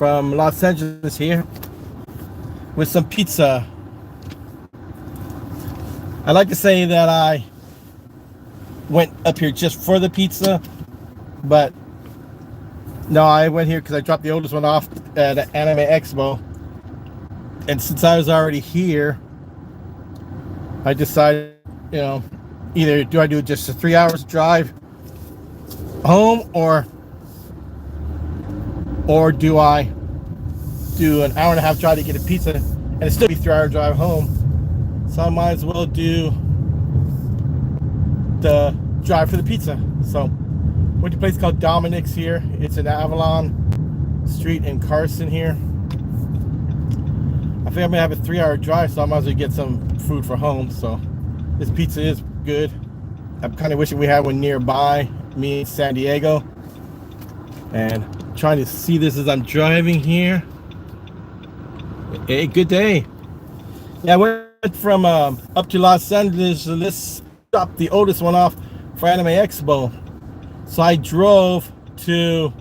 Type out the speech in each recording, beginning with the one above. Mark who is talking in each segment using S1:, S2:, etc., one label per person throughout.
S1: from Los Angeles here with some pizza. I like to say that I went up here just for the pizza, but no, I went here because I dropped the oldest one off at Anime Expo. And since I was already here, I decided, either do I do just a 3 hours drive home or do I do an hour and a half drive to get a pizza and it still be 3 hour drive home. So I might as well do the drive for the pizza. So went to a place called Dominic's here. It's in Avalon Street in Carson here. I think I'm gonna have a 3 hour drive, so I might as well get some food for home. So this pizza is good. I'm kind of wishing we had one nearby me in San Diego, and trying to see this as I'm driving here. Hey, good day. Yeah, I went from up to Los Angeles. So let's stop the oldest one off for Anime Expo. So I drove to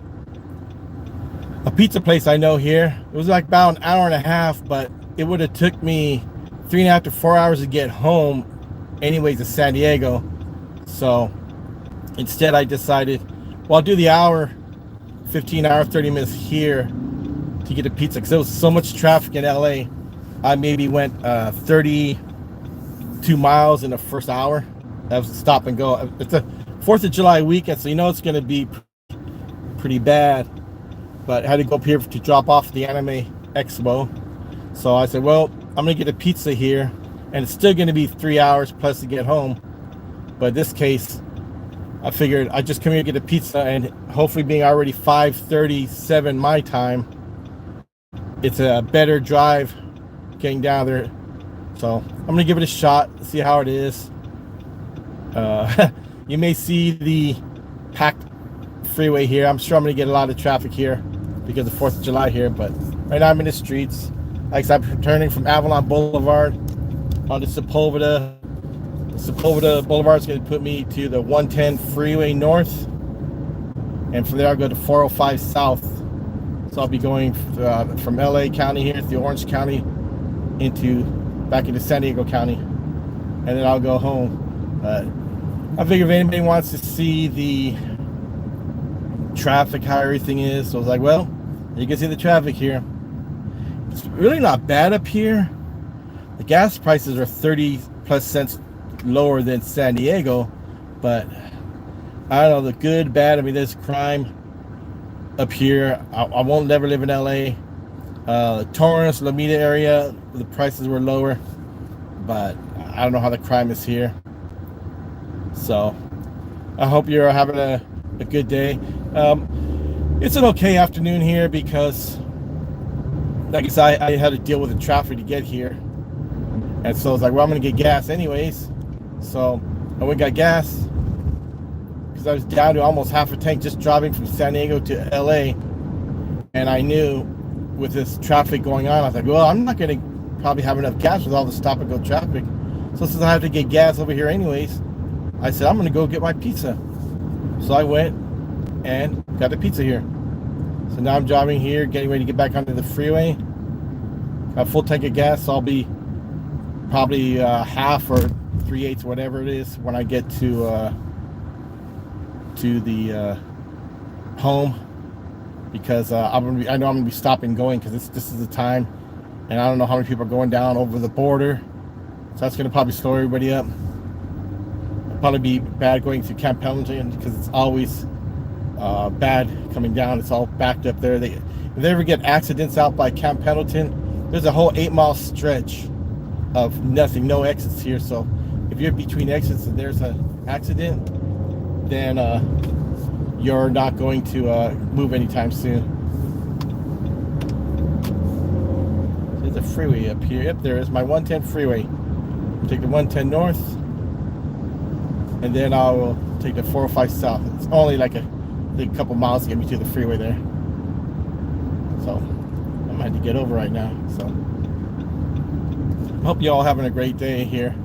S1: a pizza place I know here. It was like about an hour and a half, but it would have took me 3.5 to 4 hours to get home anyways to San Diego. So instead I decided, well, I'll do the hour, 15 hours, 30 minutes here to get a pizza, because there was so much traffic in LA. I maybe went 32 miles in the first hour. That was a stop and go. It's a 4th of July weekend, so it's going to be pretty bad. But I had to go up here to drop off the Anime Expo. So I said, well, I'm going to get a pizza here, and it's still going to be 3 hours plus to get home. But in this case, I figured I'd just come here and get a pizza, and hopefully being already 5:37 my time, it's a better drive getting down there. So I'm going to give it a shot, see how it is. You may see the packed freeway here. I'm sure I'm going to get a lot of traffic here because of 4th of July here, but right now I'm in the streets. Like I said, I'm returning from Avalon Boulevard onto Sepulveda. Sepulveda Boulevard is going to put me to the 110 freeway north, and from there I'll go to 405 south. So I'll be going from LA County here through Orange County back into San Diego County, and then I'll go home. I figure if anybody wants to see the traffic, how everything is, so I was like, well, you can see the traffic here. It's really not bad up here. The gas prices are 30 plus cents lower than San Diego, but I don't know, the good, bad, there's crime up here. I won't never live in LA. Torrance, Lomita area, the prices were lower, but I don't know how the crime is here. So I hope you're having a good day. It's an okay afternoon here because, like I said, I had to deal with the traffic to get here, and so I was like, well, I'm gonna get gas anyways. So I went and got gas because I was down to almost half a tank just driving from San Diego to LA, and I knew with this traffic going on, I was like, well, I'm not gonna probably have enough gas with all the stop and go traffic. So since I have to get gas over here anyways, I said I'm gonna go get my pizza. So I went and got the pizza here. So now I'm driving here, getting ready to get back onto the freeway. Got a full tank of gas, so I'll be probably half or 3/8, whatever it is, when I get to the home, because I know I'm gonna be stopping going because this is the time, and I don't know how many people are going down over the border, so that's gonna probably slow everybody up. It'll probably be bad going through Camp Pendleton because it's always bad coming down. It's all backed up there. If they ever get accidents out by Camp Pendleton, there's a whole 8-mile stretch of nothing, no exits here. So if you're between exits and there's an accident, then you're not going to move anytime soon. There's a freeway up here. Yep, there is my 110 freeway. Take the 110 north, and then I will take the 405 south. It's only like a couple miles to get me to the freeway there. So I'm gonna have to get over right now. So I hope you all having a great day here.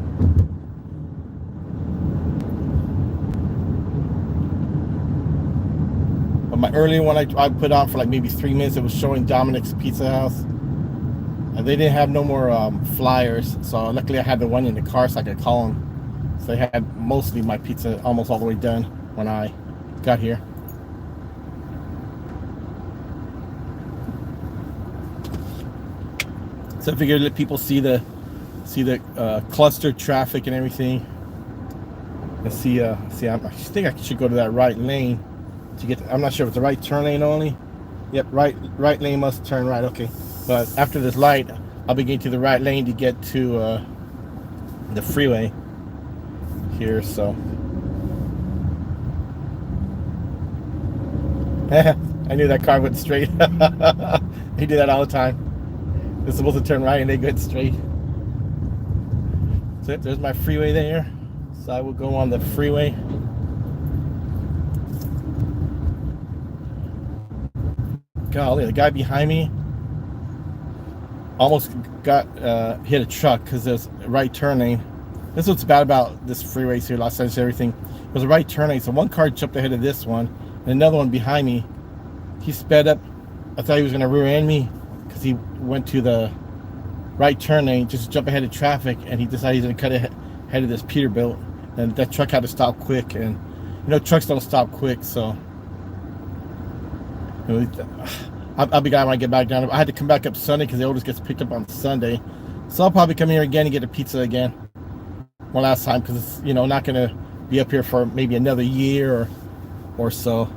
S1: But my earlier one I put on for like maybe 3 minutes. It was showing Dominic's Pizza House. And they didn't have no more flyers. So luckily I had the one in the car so I could call them. So they had mostly my pizza almost all the way done when I got here. So I figured let people see the clustered traffic and everything. And see, I think I should go to that right lane to get. I'm not sure if it's the right turn lane only. Yep, right lane must turn right. Okay, but after this light, I'll be getting to the right lane to get to the freeway here. So I knew that car went straight. They do that all the time. They're supposed to turn right and they go straight. So there's my freeway there. So I will go on the freeway. Golly, the guy behind me almost got hit a truck because there's a right turn lane. This is what's bad about this freeway here, Los Angeles, everything. It was a right turn lane, so one car jumped ahead of this one, and another one behind me. He sped up. I thought he was going to rear end me because he went to the right turn lane, just jump ahead of traffic, and he decided he's going to cut ahead of this Peterbilt. And that truck had to stop quick, and you know trucks don't stop quick, so you know, I'll be glad when I get back down. I had to come back up Sunday because the oldest gets picked up on Sunday, so I'll probably come here again and get a pizza again one last time because it's not going to be up here for maybe another year or so.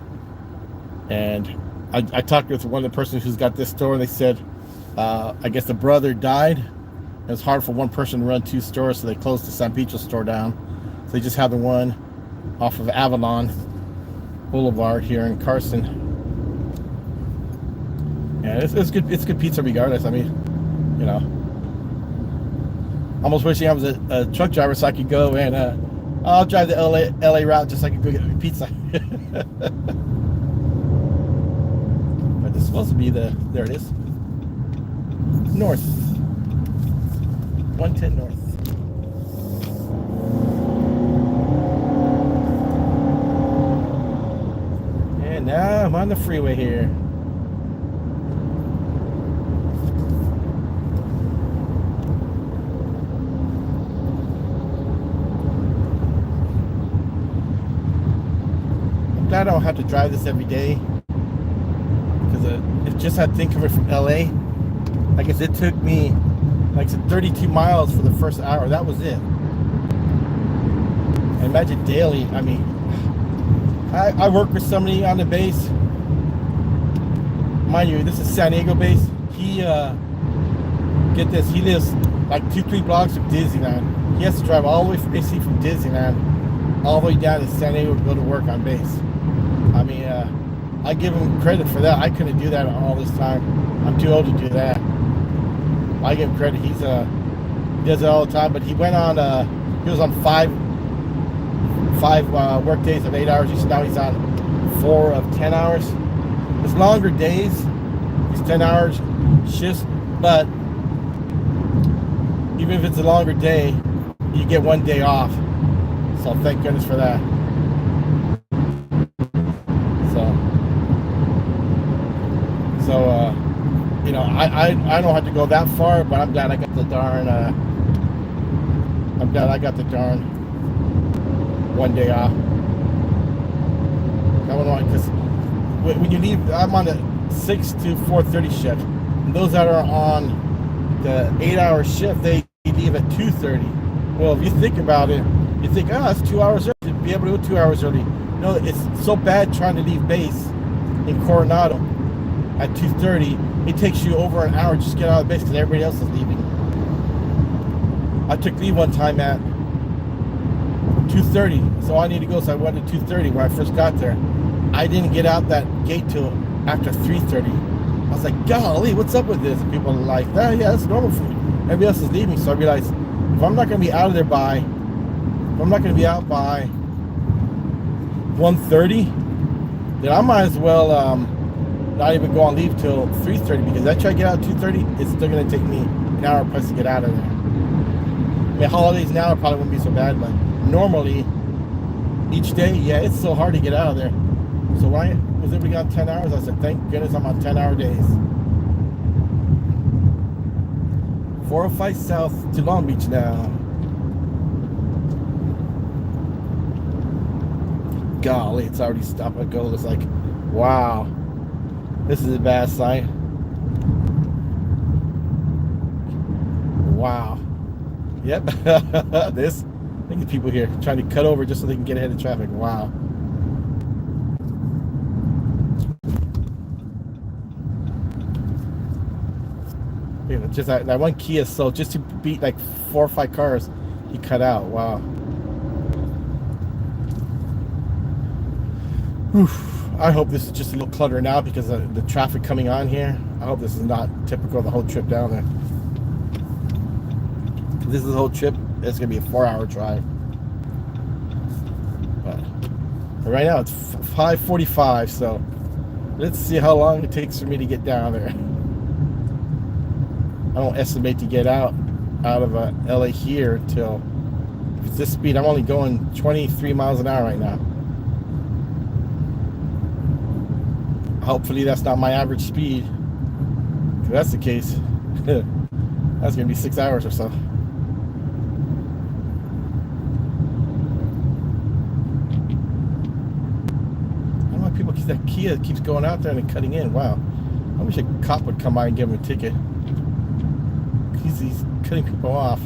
S1: And I talked with one of the persons who's got this store, and they said I guess the brother died. It was hard for one person to run 2 stores, so they closed the San Pedro store down. So they just have the one off of Avalon Boulevard here in Carson. Yeah, it's good. It's good pizza regardless. I mean, almost wishing I was a truck driver so I could go and I'll drive the LA route just so I could go get pizza. But this is supposed to be there it is. North. 110 North. And now I'm on the freeway here. I'm glad I don't have to drive this every day because it just had thing coming from LA. I guess it took me like 32 miles for the first hour. That was it. And imagine daily. I mean, I work with somebody on the base. Mind you, this is San Diego base. He get this. He lives like 2-3 blocks from Disneyland. He has to drive all the way from basically from Disneyland all the way down to San Diego to go to work on base. I mean, I give him credit for that. I couldn't do that all this time. I'm too old to do that. I give him credit. He does it all the time. But he went on. He was on five work days of 8 hours. Now he's on 4 of 10 hours. It's longer days. It's 10 hours shifts. But even if it's a longer day, you get 1 day off. So thank goodness for that. So I don't have to go that far, but I'm glad I got the darn. I'm glad I got the darn 1 day off. I don't know, because when you leave, I'm on the 6 to 4:30 shift. And those that are on the 8-hour shift, they leave at 2:30. Well, if you think about it, you think, it's 2 hours early. You'd be able to go 2 hours early. No, it's so bad trying to leave base in Coronado at 2:30. It takes you over an hour just to get out of base because everybody else is leaving. I took leave one time at 2:30, so I need to go. So I went at 2:30 when I first got there. I didn't get out that gate till after 3:30. I was like, golly, what's up with this? And people are like, yeah, that's normal for me. Everybody else is leaving. So I realized if I'm not going to be out of there by 1:30, then I might as well not even go on leave till 3:30 because I try to get out at 2:30, it's still going to take me an hour plus to get out of there. I mean, holidays now it probably wouldn't be so bad, but normally each day, yeah, it's so hard to get out of there. So when I Was everybody on 10 hours? I said, thank goodness I'm on 10-hour days. 405 south to Long Beach now. Golly, it's already stop and go. It's like, wow, this is a bad sign. Wow. Yep. This, look at people here trying to cut over just so they can get ahead of traffic. Wow. You know, just that one Kia sold just to beat like 4 or 5 cars he cut out. Wow. Whew. I hope this is just a little clutter now because of the traffic coming on here. I hope this is not typical of the whole trip down there. If this is the whole trip, it's going to be a 4-hour drive. But right now it's 5:45, so let's see how long it takes for me to get down there. I don't estimate to get out of LA here till, if it's this speed, I'm only going 23 miles an hour right now. Hopefully that's not my average speed. If that's the case, that's gonna be 6 hours or so. I don't know why people, that Kia keeps going out there and cutting in. Wow. I wish a cop would come by and give him a ticket. He's cutting people off.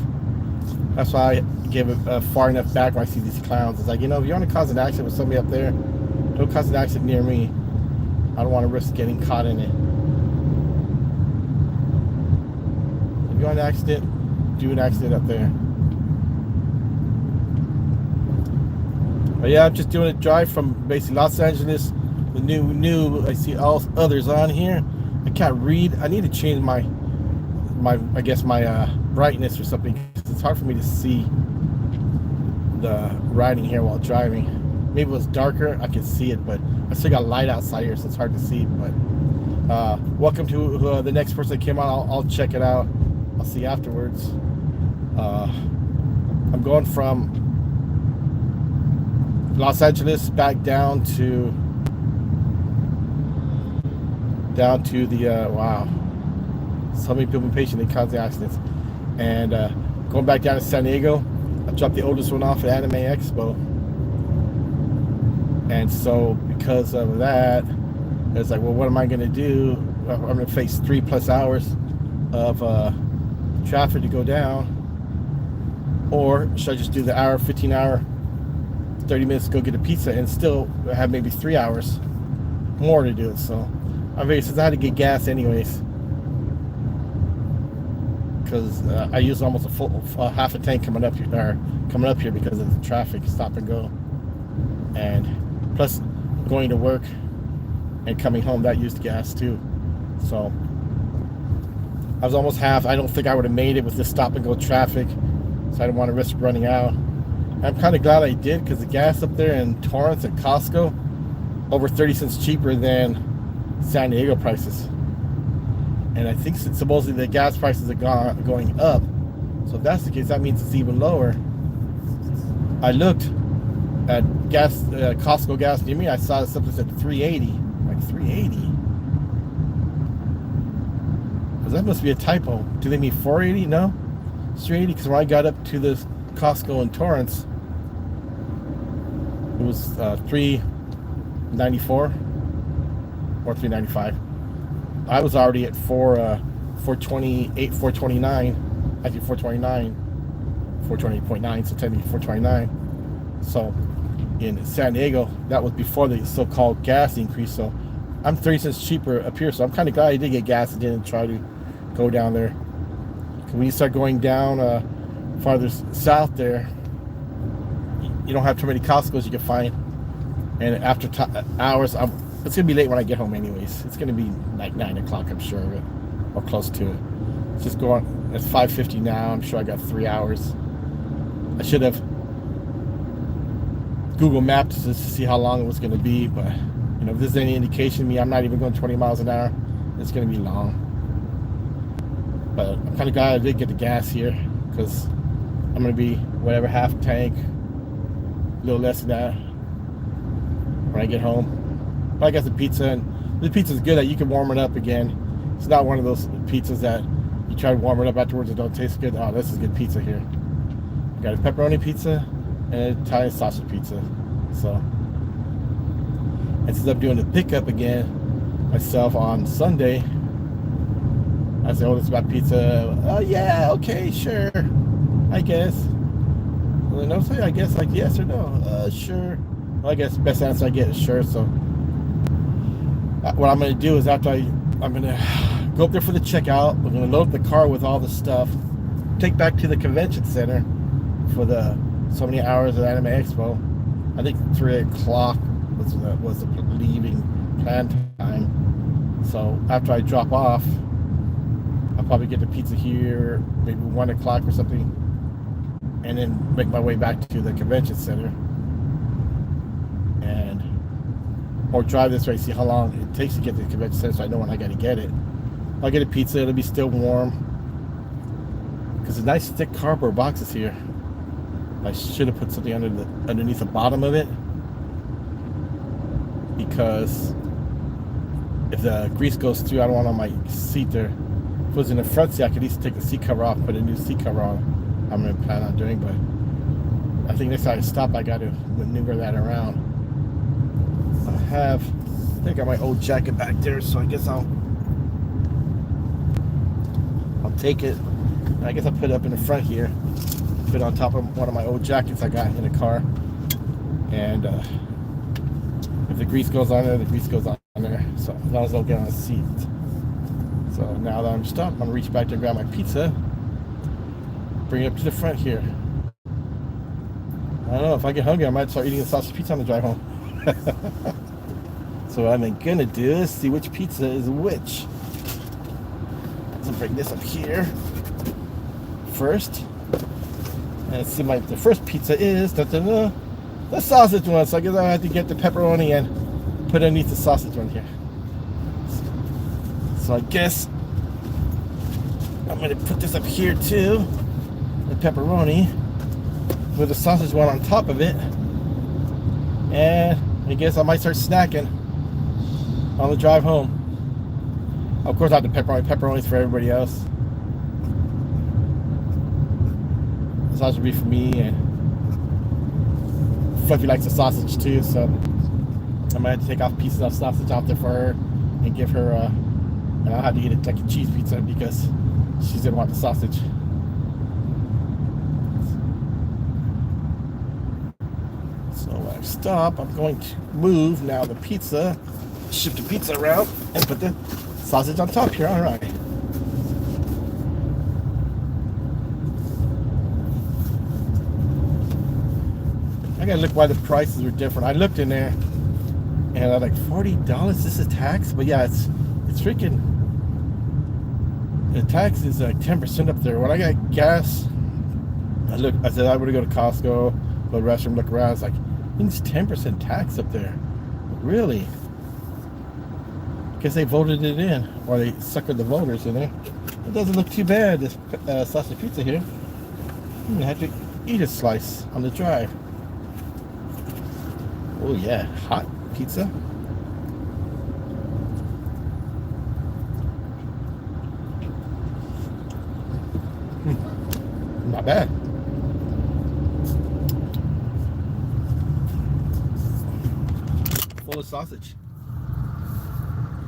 S1: That's why I give it far enough back when I see these clowns. It's like, you know, if you want to cause an accident with somebody up there, don't cause an accident near me. I don't want to risk getting caught in it. If you want an accident, do an accident up there. But yeah, I'm just doing a drive from basically Los Angeles. The new. I see all others on here. I can't read. I need to change my I guess my brightness or something. It's hard for me to see the writing here while driving. Maybe if it was darker, I could see it, but I still got light outside here, so it's hard to see. But welcome to the next person that came on. I'll check it out. I'll see afterwards. I'm going from Los Angeles back down to the wow. So many people been patient in causing accidents. And going back down to San Diego, I dropped the oldest one off at Anime Expo. And so because of that, it's like, well, what am I going to do? I'm going to face 3+ hours of traffic to go down. Or should I just do the 15-hour, 30 minutes to go get a pizza and still have maybe 3 hours more to do it? So I figured since I had to get gas anyways, because I used almost a full half a tank coming up here because of the traffic, stop and go, and plus going to work and coming home, that used gas too. So I was almost half. I don't think I would have made it with this stop and go traffic, so I didn't want to risk running out. And I'm kind of glad I did, because the gas up there in Torrance at Costco over 30 cents cheaper than San Diego prices. And I think supposedly the gas prices are going up. So if that's the case, that means it's even lower. I looked at gas, Costco gas near me. I saw something that said 380. Like 380? Because that must be a typo. Do they mean 480? No, it's 380. Because when I got up to this Costco in Torrance, it was 394 or 395. I was already at 428, 429, actually 429, 428.9, so technically 429. So in San Diego, that was before the so-called gas increase. So I'm 30 cents cheaper up here. So I'm kind of glad I did get gas and didn't try to go down there. When you start going down farther south there, you don't have too many Costco's you can find. And after hours, it's going to be late when I get home anyways. It's going to be like 9 o'clock, I'm sure of it, or close to it. It's just going, it's 5:50 now. I'm sure I got 3 hours. I should have Google Mapped just to see how long it was going to be, but you know, if there's any indication to me, I'm not even going 20 miles an hour. It's going to be long. But I'm kind of glad I did get the gas here, because I'm going to be whatever, half tank, a little less than that when I get home. I got the pizza, and the pizza's good that you can warm it up again. It's not one of those pizzas that you try to warm it up afterwards and don't taste good. Oh, this is good pizza here. Got a pepperoni pizza and an Italian sausage pizza. So I ended up doing the pickup again myself on Sunday. I said, oh, this is my pizza. Oh, yeah, okay, sure, I guess. Well, no, say I guess, like, yes or no. Sure. Well, I guess the best answer I get is sure. So what I'm going to do is after I'm going to go up there for the checkout. We're going to load up the car with all the stuff, take back to the convention center for the so many hours of Anime Expo. I think 3 o'clock was the leaving plan time. So after I drop off, I'll probably get the pizza here, maybe 1 o'clock or something, and then make my way back to the convention center, or drive this way, see how long it takes to get to the convention center, so I know when I got to get it. I'll get a pizza, it'll be still warm, because the nice thick cardboard boxes here. I should have put something underneath the bottom of it, because if the grease goes through, I don't want on my seat there. If it was in the front seat, I could at least take the seat cover off, put a new seat cover on. I'm going to plan on doing, but I think next time I stop, I got to maneuver that around. I think I got my old jacket back there, so I guess I'll take it. I guess I'll put it up in the front here, put it on top of one of my old jackets I got in the car, and if the grease goes on there, the grease goes on there, so as long as I don't get on the seat. So now that I'm stopped, I'm going to reach back to grab my pizza, bring it up to the front here. I don't know, if I get hungry, I might start eating the sausage pizza on the drive home. So what I'm going to do is see which pizza is which. So bring this up here first. And see, the first pizza is the sausage one. So I guess I have to get the pepperoni and put underneath the sausage one here. So I guess I'm going to put this up here too, the pepperoni, with the sausage one on top of it. And I guess I might start snacking on the drive home. Of course, I have the pepperonis for everybody else. The sausage will be for me, and Fluffy likes the sausage too, so I might have to take off pieces of sausage out there for her and give her and I'll have to eat it like a cheese pizza because she didn't want the sausage. So when I stop, I'm going to move now the pizza, shift the pizza around, and put the sausage on top here. All right. I gotta look why the prices are different. I looked in there, and I'm like, $40. This is tax, but yeah, it's freaking. The tax is like 10% up there. When I got gas, I said I would go to Costco, go to the restroom, look around. It's like, I think it's 10% tax up there. Really? Guess they voted it in, or they suckered the voters in there. It doesn't look too bad, this sausage pizza here. I'm gonna have to eat a slice on the drive. Oh yeah, hot pizza. Not bad. Full of sausage.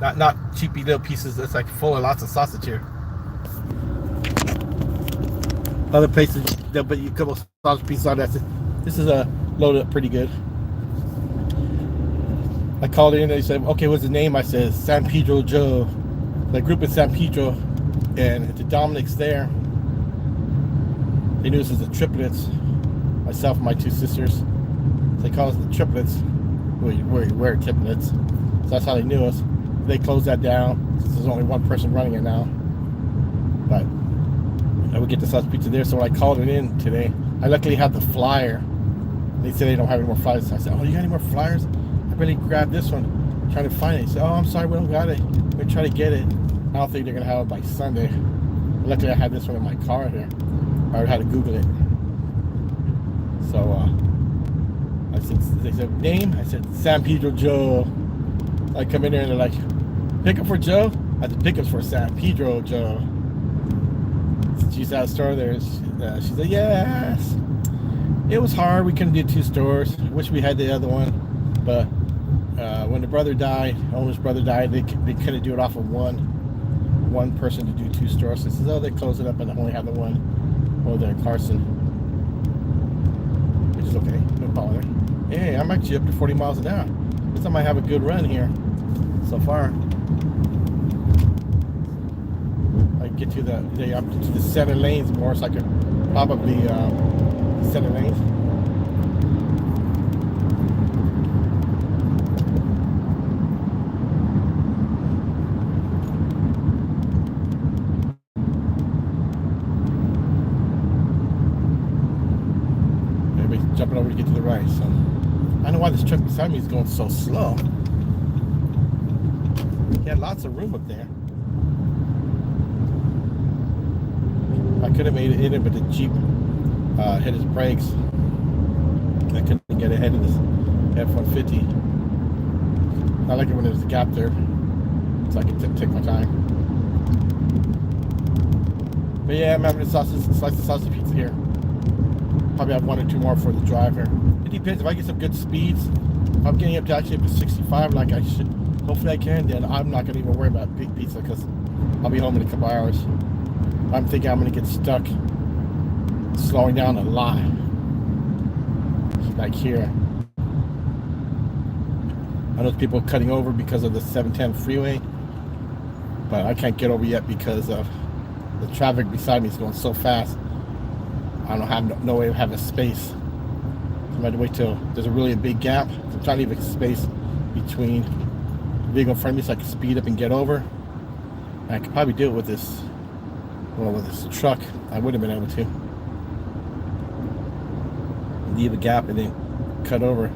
S1: Not cheapy little pieces. It's like full of lots of sausage here. Other places they'll put you a couple of sausage pieces on that. This is loaded up pretty good. I called in and they said, okay, what's the name? I said San Pedro Joe. The group in San Pedro, and the Dominic's there. They knew this was the triplets. Myself and my two sisters. So they call us the triplets. We're triplets. So that's how they knew us. They closed that down. There's only one person running it now. But I would get the sausage pizza there. So when I called it in today, I luckily had the flyer. They said they don't have any more flyers. So I said, oh, you got any more flyers? I really grabbed this one, trying to find it. He said, oh, I'm sorry, we don't got it. We're going to try to get it. I don't think they're going to have it by Sunday. Luckily, I had this one in my car here. I would have had to Google it. So, I said, they said, name? I said, San Pedro Joe. I come in there and they're like, pickup for Joe? I had the pickups for San Pedro Joe. She's at a store there. She said, yes. It was hard. We couldn't do 2 stores. Wish we had the other one. But when the brother died, owner's brother died, they couldn't do it off of one person to do 2 stores. So they said, oh, they closed it up and only have the one over there in Carson. Which is okay. No problem there. Hey, I'm actually up to 40 miles an hour. This time I have a good run here so far. I get to up to the center lanes more, so I could probably center lanes. Everybody's jumping over to get to the right, so I don't know why this truck beside me is going so slow. He had lots of room up there. I could have made it in it, but the Jeep hit his brakes. I couldn't get ahead of this F-150. I like it when there's a gap there, so I can take my time. But yeah, I'm having a slice of sausage pizza here. Probably have 1 or 2 more for the driver. It depends. If I get some good speeds, if I'm getting up to 65 like I should, hopefully I can, then I'm not going to even worry about big pizza because I'll be home in a couple hours. I'm thinking I'm going to get stuck slowing down a lot. Like here. I know people cutting over because of the 710 freeway, but I can't get over yet because of the traffic beside me is going so fast. I don't have no way of having space. So I'm going to wait till there's a really big gap. So I'm trying to leave a space between the vehicle in front of me so I can speed up and get over. And I could probably do it with this. Well, with this truck, I would have been able to leave a gap and then cut over.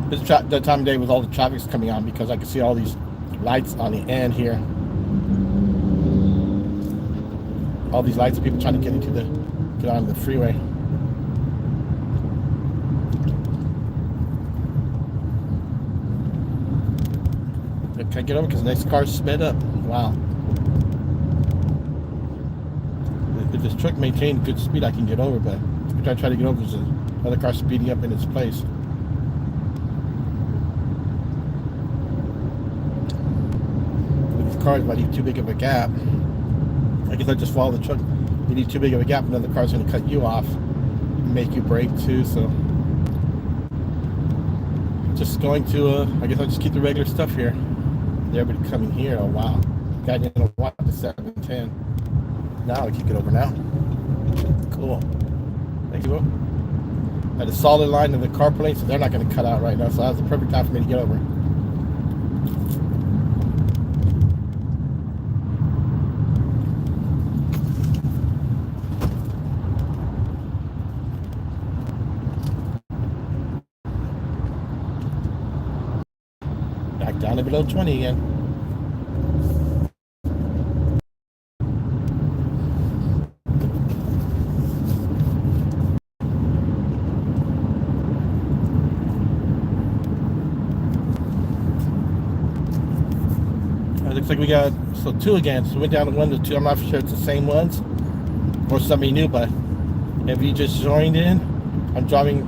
S1: This that time of day with all the traffic's coming on because I can see all these lights on the end here. All these lights of people trying to get onto the freeway. Can I get over because the next car sped up? Wow. If this truck maintained good speed, I can get over, but if I try to get over, there's another car speeding up in its place. With these cars, if I leave too big of a gap, I guess I just follow the truck. You need too big of a gap, another car's going to cut you off and make you brake too, so just going to, I guess I'll just keep the regular stuff here. Everybody coming here. Oh wow, guy didn't want the 710. Now I can get over now. Cool. Thank you. I had a solid line in the carpool lane, so they're not going to cut out right now. So that was the perfect time for me to get over. Back down to below 20 again. Looks like we got 2 again. So we went down to 1 to 2. I'm not sure it's the same ones or something new, but if you just joined in, I'm driving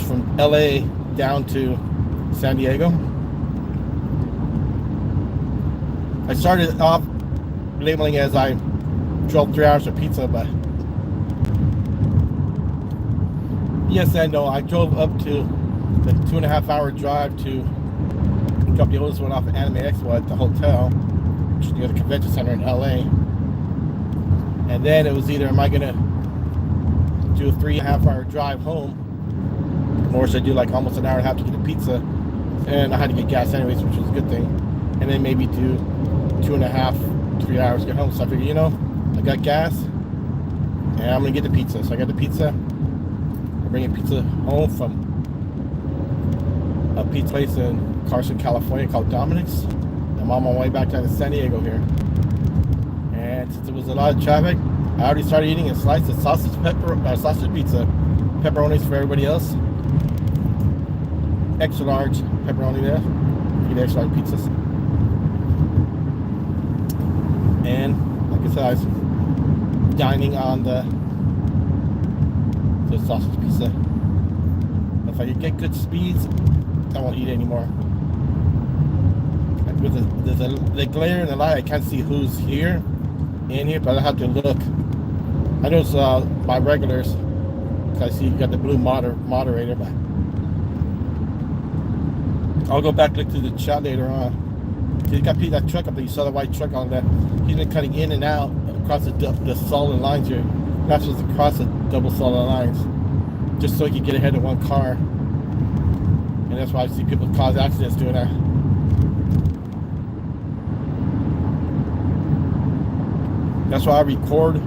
S1: from LA down to San Diego. I started off labeling as I drove 3 hours for pizza, but yes and no. I drove up to the 2.5 hour drive to drop the oldest one off at Anime Expo at the hotel, which is near the convention center in LA. And then it was either am I gonna do a 3.5 hour drive home, or should I do like almost an hour and a half to get a pizza? And I had to get gas anyways, which was a good thing. And then maybe do 2.5, 3 hours to get home. So I figured, you know, I got gas and I'm gonna get the pizza. So I got the pizza. I'm bringing pizza home from a pizza place in Carson, California called Dominic's. I'm on my way back down to San Diego here. And since there was a lot of traffic, I already started eating a slice of sausage pizza. Pepperonis for everybody else. Extra large pepperoni there. Eat extra large pizzas. And like I said, I was dining on the sausage pizza. If I could get good speeds, I won't eat anymore. With the glare and the light, I can't see who's here in here, but I have to look. I notice my regulars, because I see you got the blue moderator, but I'll go back look through the chat later on. You got that truck up there, you saw the white truck on that. He's been cutting in and out across the solid lines here, not just across the double solid lines, just so he can get ahead of one car. And that's why I see people cause accidents doing that. That's why I record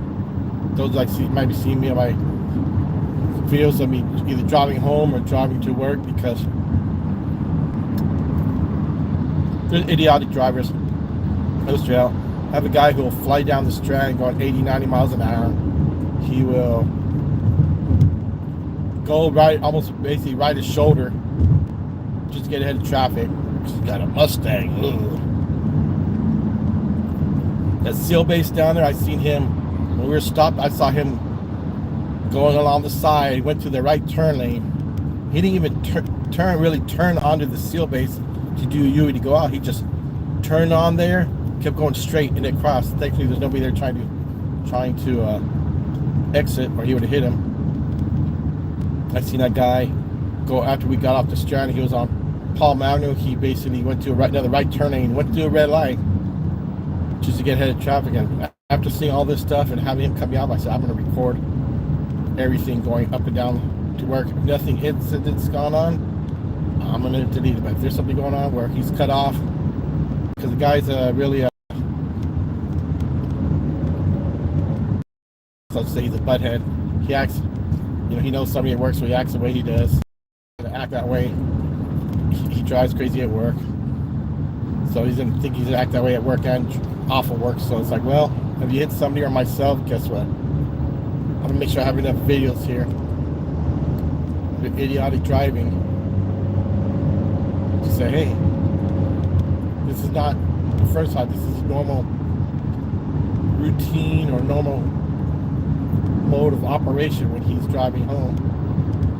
S1: those like might be seeing me on my videos of me either driving home or driving to work, because there's idiotic drivers. No straight. I have a guy who will fly down the Strand going 80, 90 miles an hour. He will go right, almost basically right his shoulder, just to get ahead of traffic. He's got a Mustang. Ugh. That seal base down there, I seen him when we were stopped. I saw him going along the side. He went to the right turn lane. He didn't even turn onto the seal base to do a U to go out. He just turned on there, kept going straight, and it crossed. Thankfully, there's nobody there trying to exit, or he would have hit him. I seen that guy go after we got off the Strand. He was on Palm Avenue. He basically went to another right turn lane, went to a red light, just to get ahead of traffic. And after seeing all this stuff and having him cut me off, I said, I'm going to record everything going up and down to work. If nothing incident's gone on, I'm going to delete it. But if there's something going on where he's cut off, because the guy's really, let's say he's a butthead. He acts, he knows somebody at work, so he acts the way he does. To act that way, he drives crazy at work. So he's going to think he's going to act that way at work and off of work. So it's like, well, if you hit somebody or myself, guess what? I'm going to make sure I have enough videos here. With idiotic driving. To say, hey, this is not the first time. This is normal routine or normal mode of operation when he's driving home.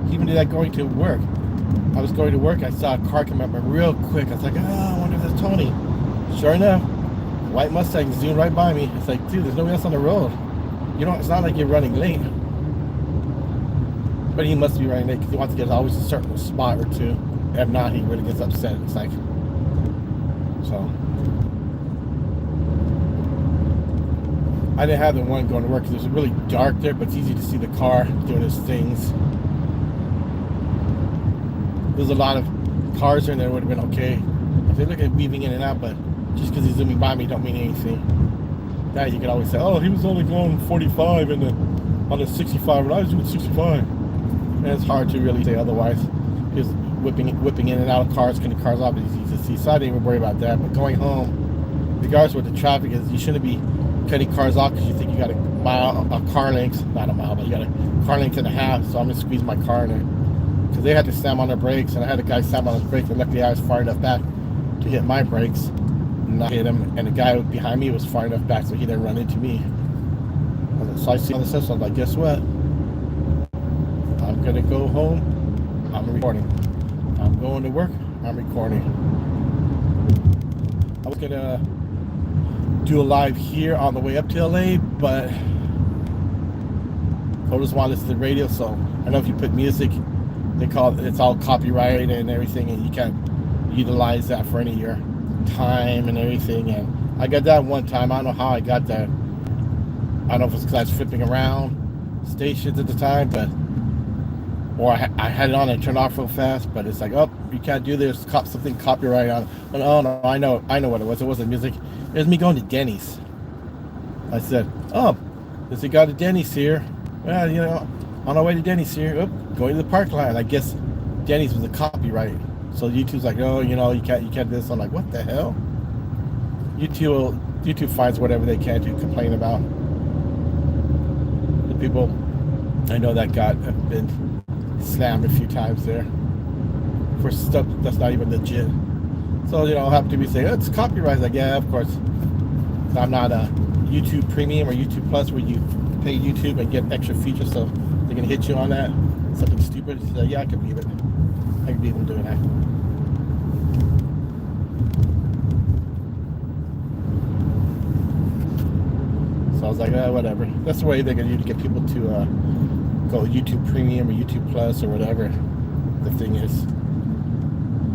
S1: He even did that going to work. I was going to work, I saw a car come up real quick. I was like, I wonder if that's Tony. Sure enough, white Mustang zoomed right by me. It's like, dude, there's nobody else on the road. It's not like you're running late. But he must be running late because he wants to get always a certain spot or two. If not, he really gets upset. It's like, so. I didn't have the one going to work because it was really dark there, but it's easy to see the car doing his things. There's a lot of cars in there, would have been okay. If they look at weaving in and out, but just because he's zooming by me don't mean anything. That you could always say, oh, he was only going 45 on the 65, and I was doing 65. And it's hard to really say otherwise. He was whipping in and out of cars, cutting cars off, it's easy to see. So I didn't even worry about that. But going home, regardless of what the traffic is, you shouldn't be cutting cars off because you think you got a car length, not a mile, but you got a car length and a half. So I'm gonna squeeze my car in there. Because they had to slam on their brakes, and I had a guy slam on his brakes, and luckily I was far enough back to hit my brakes and not hit him, and the guy behind me was far enough back so he didn't run into me. So I see all this stuff, so I'm like, guess what? I'm gonna go home, I'm recording. I'm going to work, I'm recording. I was gonna do a live here on the way up to LA, but Coders want to listen to the radio, so I don't know if you put music, it's all copyrighted and everything, and you can't utilize that for any of your time and everything. And I got that one time. I don't know how I got that. I don't know if it's because I was flipping around stations at the time, but or I had it on and turned off real fast. But it's like, oh, you can't do this. Something copyright on. And, oh no, I know what it was. It wasn't music. It was me going to Denny's. I said, oh, there's a guy to Denny's here. Well, on our way to Denny's here. Oh, going to the park line. I guess Denny's was a copyright. So YouTube's like, oh, you can't do this. I'm like, what the hell? YouTube finds whatever they can to complain about. people I know that have been slammed a few times there for stuff that's not even legit. So, I'll have to be saying, it's copyright. Like, yeah, of course. I'm not a YouTube Premium or YouTube Plus where you pay YouTube and get extra features, so they're going to hit you on that. Something stupid. So, yeah, I can believe it. I can believe them doing that. So I was like, whatever. That's the way they're going to do to get people to go YouTube Premium or YouTube Plus or whatever the thing is.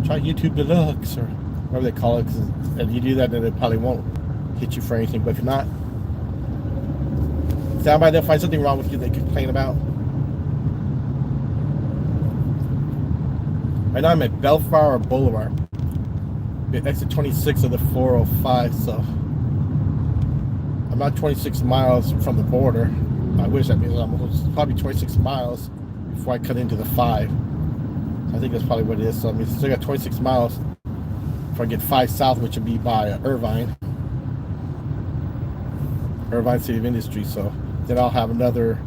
S1: Try YouTube Deluxe or whatever they call it. And if you do that, then it probably won't hit you for anything. But if not, somebody they'll find something wrong with you they complain about. Right now I'm at Bellflower Boulevard, exit 26 of the 405. So I'm not 26 miles from the border. I wish. That means I'm probably 26 miles before I cut into the 5. I think that's probably what it is. So I mean, still got 26 miles before I get 5 south, which would be by Irvine City of Industry. So then I'll have another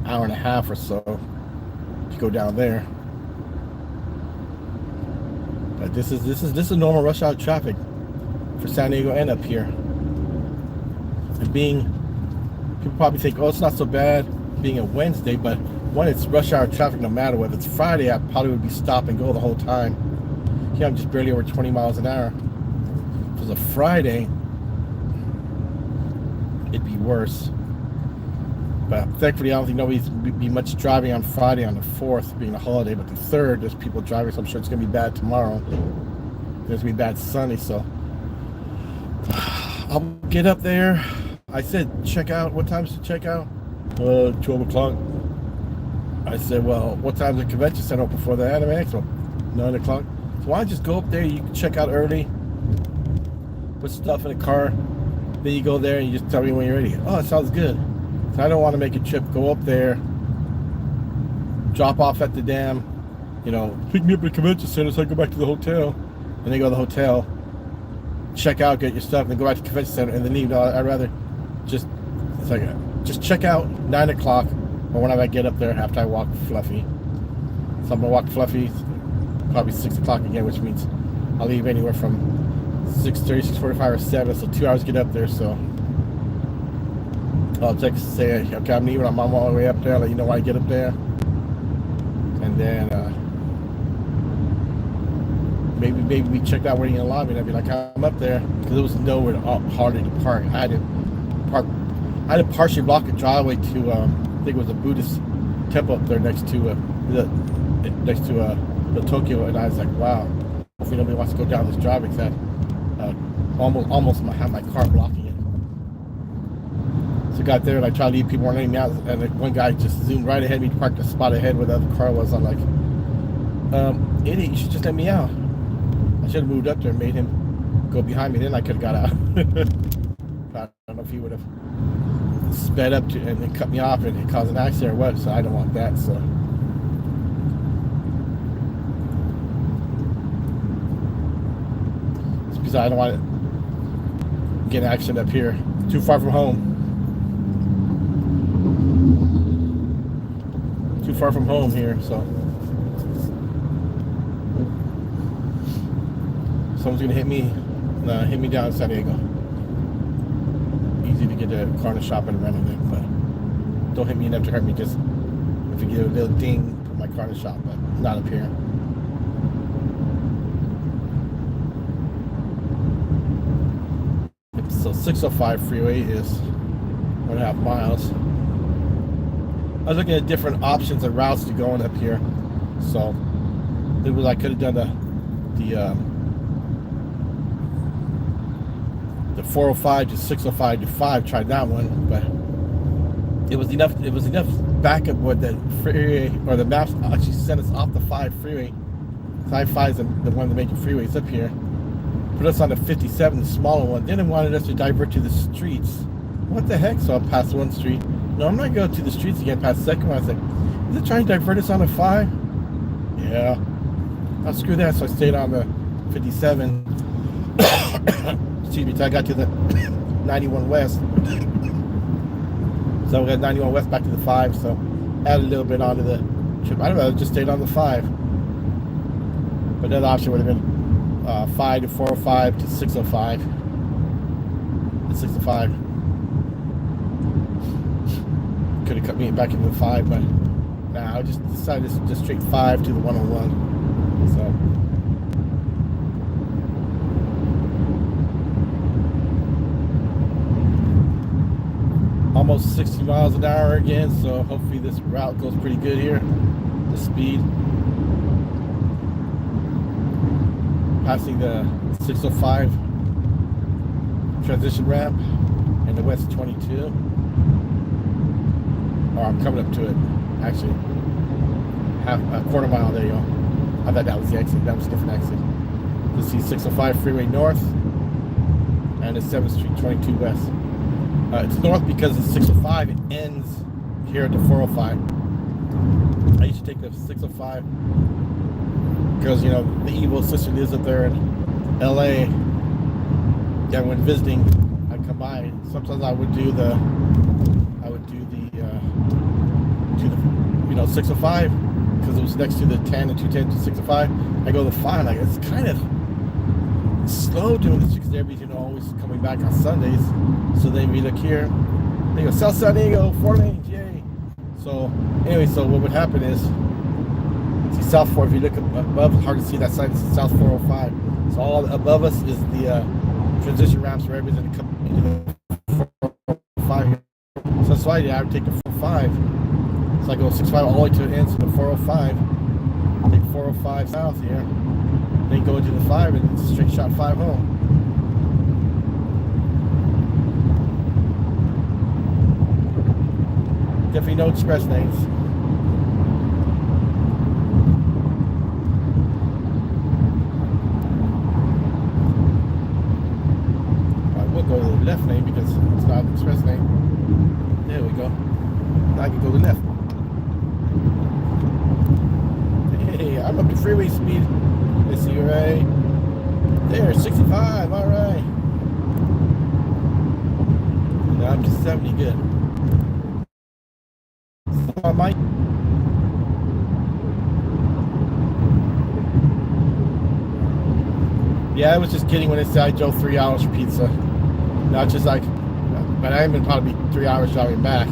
S1: hour and a half or so to go down there. But this is normal rush hour traffic for San Diego and up here. And people probably think, oh, it's not so bad being a Wednesday, but when it's rush hour traffic, no matter whether it's Friday, I probably would be stop and go the whole time. Here I'm just barely over 20 miles an hour. If it was a Friday, it'd be worse. But thankfully, I don't think nobody's be much driving on Friday on the 4th, being a holiday. But the 3rd, there's people driving, so I'm sure it's going to be bad tomorrow. There's going to be bad sunny, so I'll get up there. I said, check out. What time is to check out? 12 o'clock. I said, well, what time's the convention center open for the Anime Expo? 9 o'clock. So why don't you just go up there? You can check out early. Put stuff in the car. Then you go there and you just tell me when you're ready. Oh, it sounds good. So I don't want to make a trip. Go up there. Drop off at the dam. Pick me up at the convention center so I go back to the hotel. And then go to the hotel. Check out, get your stuff, and then go back to the convention center and then leave. I'd rather just check out 9 o'clock. Or whenever I get up there after I walk Fluffy. So I'm going to walk Fluffy probably 6 o'clock again, which means I'll leave anywhere from 6:30, 6:45, or 7. So 2 hours to get up there. So I'll text say, okay, I'm leaving. I'm on my way up there. I'll let you know when I get up there. And then maybe we checked out waiting in the lobby. And I'd be like, I'm up there. Because there was nowhere harder to park. I had to partially block a driveway to... I think it was a Buddhist temple up there next to the Tokyo, and I was like, wow, hopefully nobody wants to go down this driveway because I almost have my car blocking it. So I got there and I tried to leave, people weren't letting me out, and one guy just zoomed right ahead of me, parked a spot ahead where the other car was. I'm like, idiot, you should just let me out. I should have moved up there and made him go behind me, then I could have got out. I don't know if he would have sped up to and then cut me off and cause an accident or what, so I don't want that. So it's because I don't want to get an accident up here too far from home. Too far from home here, so someone's gonna hit me down in San Diego. Easy to get a car in the shop and run in it, but don't hit me enough to hurt me. Just if you get a little ding, put my car in the shop, but not up here. So 605 freeway is 1.5 miles. I was looking at different options and routes to going up here. So it was I could have done the 405 to 605 to 5, tried that one, but it was enough backup with the freeway, or the maps actually sent us off the 5 freeway. 5 is the one of the major freeways up here. Put us on the 57, the smaller one. Then it wanted us to divert to the streets. What the heck? So I passed one street. No, I'm not going to the streets again past the second one. I was like, is it trying to divert us on the 5? Yeah. I'll screw that. So I stayed on the 57. Excuse me, till I got to the 91 West. So So we got 91 west back to the 5. So add a little bit onto the trip. I'd rather just stayed on the 5. But another option would have been 5 to 405 to 605. The 605 could have cut me back into the 5, but nah, I just decided to just straight 5 to the 101. So almost 60 miles an hour again, so hopefully this route goes pretty good here. The speed. Passing the 605 transition ramp in the West 22. Or I'm coming up to it, actually. Half a quarter mile, there you go. I thought that was the exit, that was a different exit. This is 605 freeway north and it's 7th Street 22 west. It's north because the 605 ends here at the 405. I used to take the 605 because, you know, the evil sister lives up there in LA. Yeah, when visiting, I'd come by. Sometimes I would do the you know, 605 because it was next to the 10 and 210 to 605. I go to the 5, like it's kind of slow doing this because everybody's, you know, always coming back on Sundays. So then we look here, they go South San Diego, 4 lanes, yay. So anyway, so what would happen is, see South 4, if you look above, it's hard to see that side, it's South 405. So all above us is the transition ramps where everybody's going to come into the 405. So that's why I would take the 405. So I go 65 all the way to the end, so the 405, take 405 south here, then go into the 5 and straight shot 5 home. Definitely no express lanes. I will go to the left lane because it's not an express lane. There we go. Now I can go to the left. Hey, I'm up to freeway speed. Let's see, right there, 65. All right. Now I'm to 70. Good. I might. Yeah, I was just kidding when I said I drove 3 hours for pizza. Not just like, but I am gonna probably be 3 hours driving back.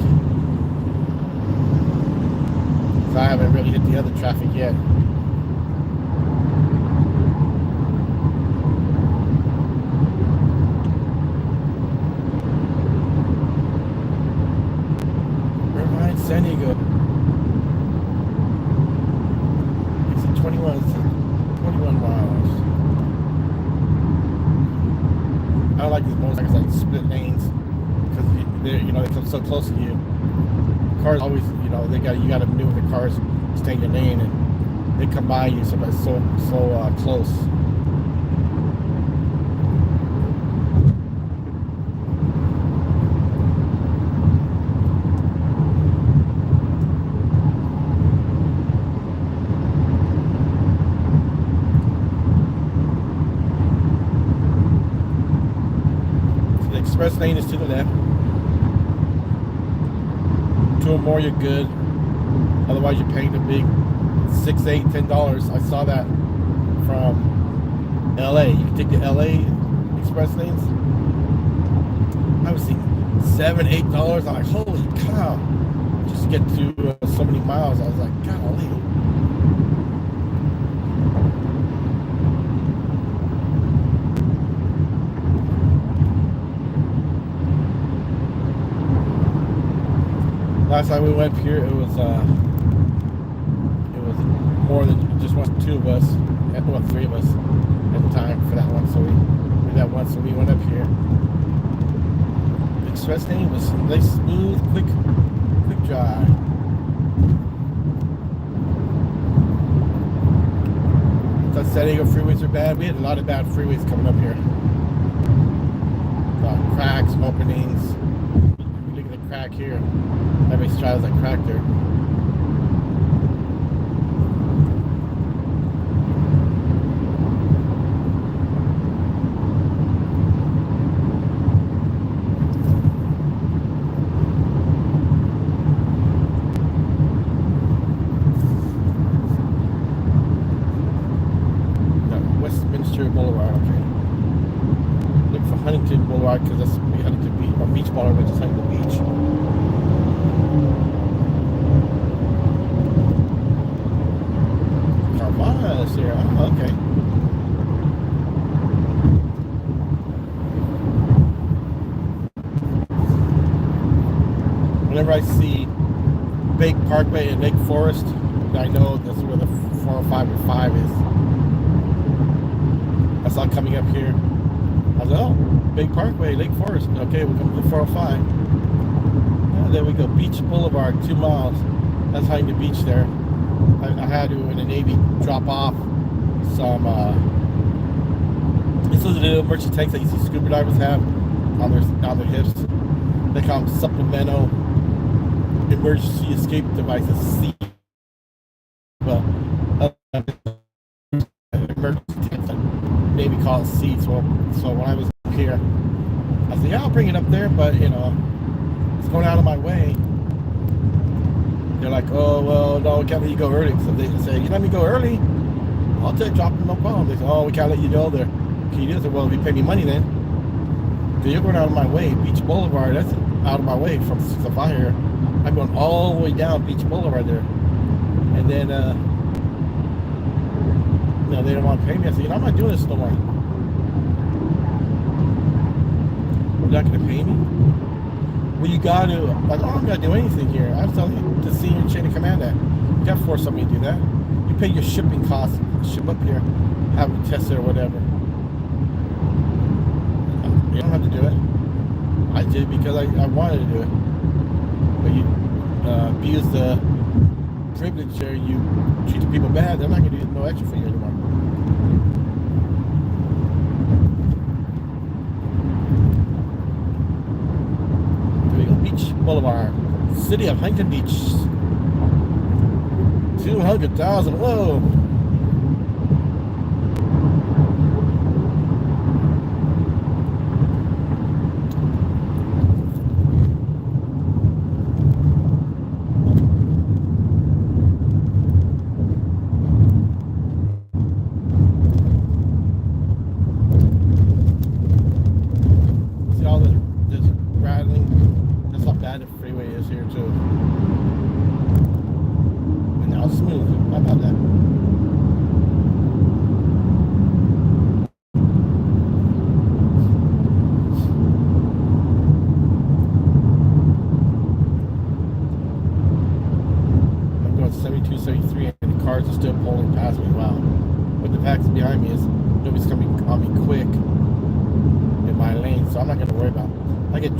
S1: So I haven't really hit the other traffic yet. Where am I in San Diego? It's at 21 miles. I don't like these motorcycles that split lanes because they, you know, they come so close to you. Cars always, you know, you got to maneuver the cars, stay in your lane, and they come by you sometimes so close. So the express lane is to the left. 2 or more, you're good. Otherwise, you're paying the big $6, $8, $10. I saw that from LA. You can take the LA express lanes. I was seeing $7, $8. I'm like, holy cow! Just to get to so many miles, I was like, golly. Last time we went here, it was more than just 2 of us, well, 3 of us at the time for that one. So we did that once, so we went up here. The express lane was nice, smooth, quick drive. I thought San Diego freeways are bad. We had a lot of bad freeways coming up here. Cracks, openings. Look at the crack here. Everybody's tries like crack there. Ventura Boulevard. Okay. Look for Huntington Boulevard because that's Huntington Beach, or Beach Boulevard, which is Huntington Beach. Carvana is here. Oh, okay. Whenever I see Bake Parkway and Lake Forest, I know that's where the 405 or 5 is. I saw it coming up here. I was like, oh, Bake Parkway, Lake Forest. Okay, we'll come to the 405. And there we go. Beach Boulevard, 2 miles. That's Huntington Beach there. I had to, in the Navy, drop off some, this was the little emergency tanks that you see scuba divers have on their hips. They call them supplemental emergency escape devices, C. Well, emergency tanks that Navy calls seats. So when I was up here, I said, yeah, I'll bring it up there, but you know, it's going out of my way. They're like, oh, well, no, we can't let you go early. So they say, you let me go early, I'll take drop them, no problem. They say, oh, we can't let you go there. Can you do this? Well, if you pay me money then. So you're going out of my way. Beach Boulevard, that's out of my way from Sapphire. I'm going all the way down Beach Boulevard there. And then, you know, they don't want to pay me. I said, you know, I'm not doing this no more. You're not going to pay me? Well, you got to, like, oh, I'm not doing anything here. I was telling you to see your chain of command at. You got to force somebody to do that. You pay your shipping costs, ship up here, have them test it or whatever. You don't have to do it. I did because I wanted to do it. But you abuse the privilege there, you treat the people bad, they're not going to do no extra for you anymore. There we go, Beach Boulevard, City of Huntington Beach. 200,000, whoa.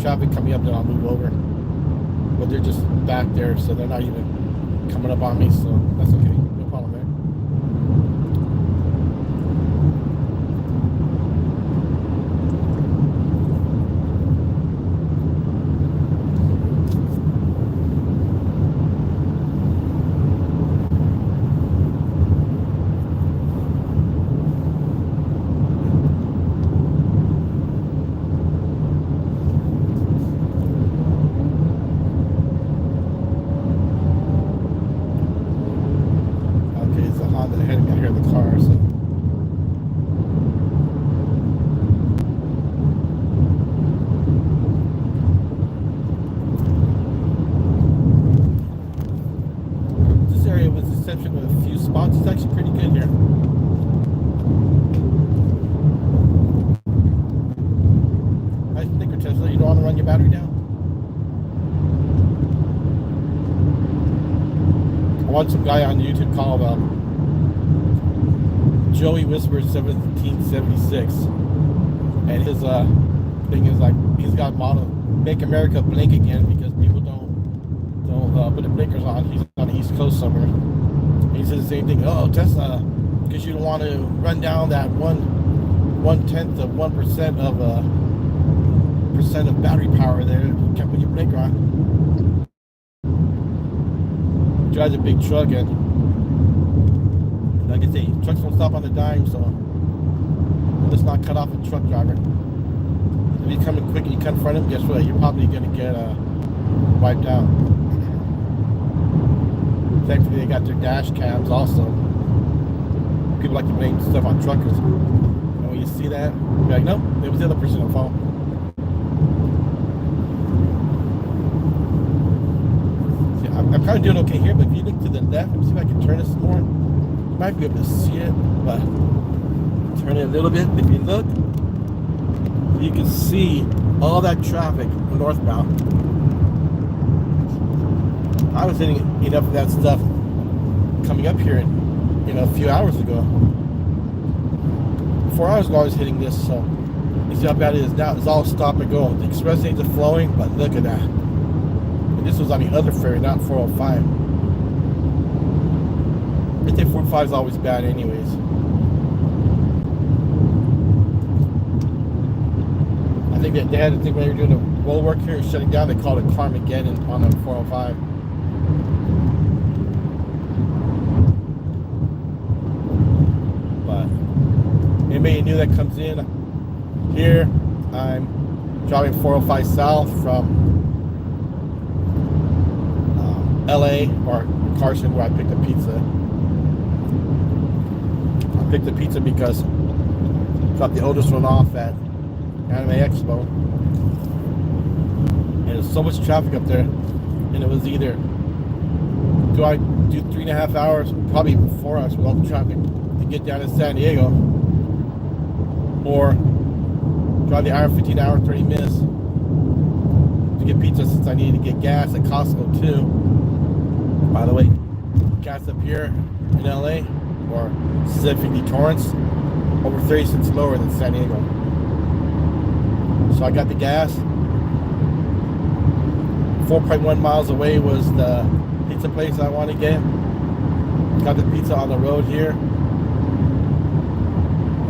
S1: Traffic coming up, then I'll move over. But they're just back there, so they're not even coming up on me, so that's okay. No problem there. Some guy on YouTube called Joey Whispers 1776, and his thing is like he's got motto "Make America Blink Again" because people don't put the blinkers on. He's on the East Coast somewhere. He says the same thing. Oh, Tesla, because you don't want to run down that 1/10 of 1% of battery power there. You can't put your blinker on. Drives a big truck, and like I say, trucks don't stop on the dime, so let's not cut off a truck driver. If he's coming quick and you confront him, guess what? You're probably going to get wiped out. Thankfully, they got their dash cams also. People like to blame stuff on truckers. when you see that, be like, nope, it was the other person on the phone. See, I'm kind of doing okay here, but if you look to the left, let me see if I can turn this more. You might be able to see it, but turn it a little bit. If you look, you can see all that traffic northbound. I was hitting enough of that stuff coming up here, a few hours ago. 4 hours ago, I was hitting this, so you see how bad it is now. It's all stop and go. The express lanes are flowing, but look at that. And this was on the other ferry, not 405. I think 405 is always bad, anyways. I think that they had to think when they were doing the roll work here, shutting down, they called it Carmageddon on the 405. But anybody new that comes in here, I'm driving 405 south from LA or Carson, where I picked up pizza. I picked the pizza because I dropped the oldest one off at Anime Expo, and there's so much traffic up there, and it was either do I do 3.5 hours, probably even 4 hours with all the traffic to get down to San Diego, or drive the hour, 15 hour, 30 minutes to get pizza, since I needed to get gas at Costco too. By the way, gas up here in LA, or specifically Torrance, over 30 cents lower than San Diego. So I got the gas. 4.1 miles away was the pizza place I want to get. Got the pizza on the road here.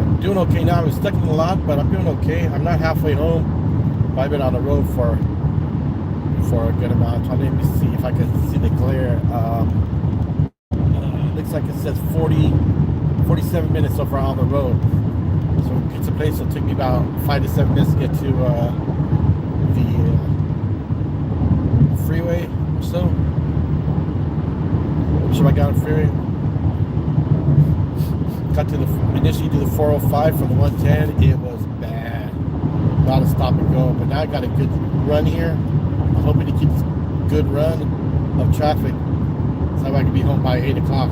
S1: I'm doing okay now. I'm stuck in a lot, but I'm doing okay. I'm not halfway home, but I've been on the road for a good amount of time. Let me see if I can see the glare. Looks like it says 47 minutes so far on the road. So pizza place will take me about 5 to 7 minutes to get to the freeway or so. I'm sure I got on freeway. Got to initially to the 405 from the 110. It was bad. A lot of stop and go, but now I got a good run here. I'm hoping to keep this good run of traffic so I can be home by 8 o'clock.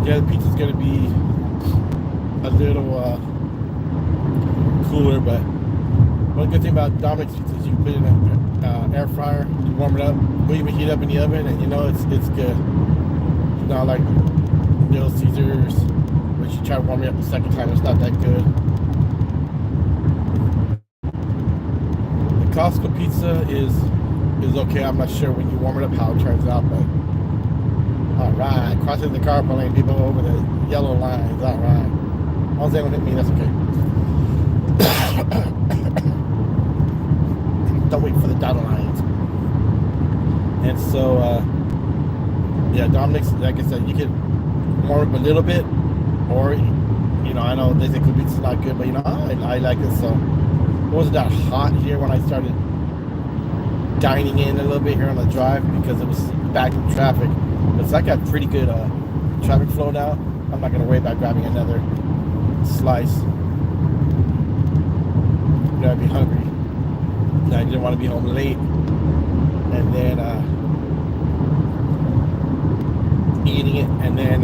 S1: Yeah, the pizza's going to be a little cooler, but one good thing about Dominic's Pizza is you can put it in an air fryer, you warm it up, or even heat up in the oven, and it's good. It's not like Little Caesars, which you try to warm it up the second time, it's not that good. The Costco pizza is okay. I'm not sure when you warm it up how it turns out, but all right, crossing the carpool lane, people over the yellow lines. All right, as long as they don't hit me, that's okay. Don't wait for the dotted lines. And so, yeah, Dominic's, like I said, you can warm up a little bit, or I know they say cooked pizza's not good, but I like it. So it wasn't that hot here when I started dining in a little bit here on the drive because it was back in traffic. But I got pretty good traffic flow now. I'm not going to worry about grabbing another slice. I'm going to be hungry. I didn't want to be home late. And then eating it. And then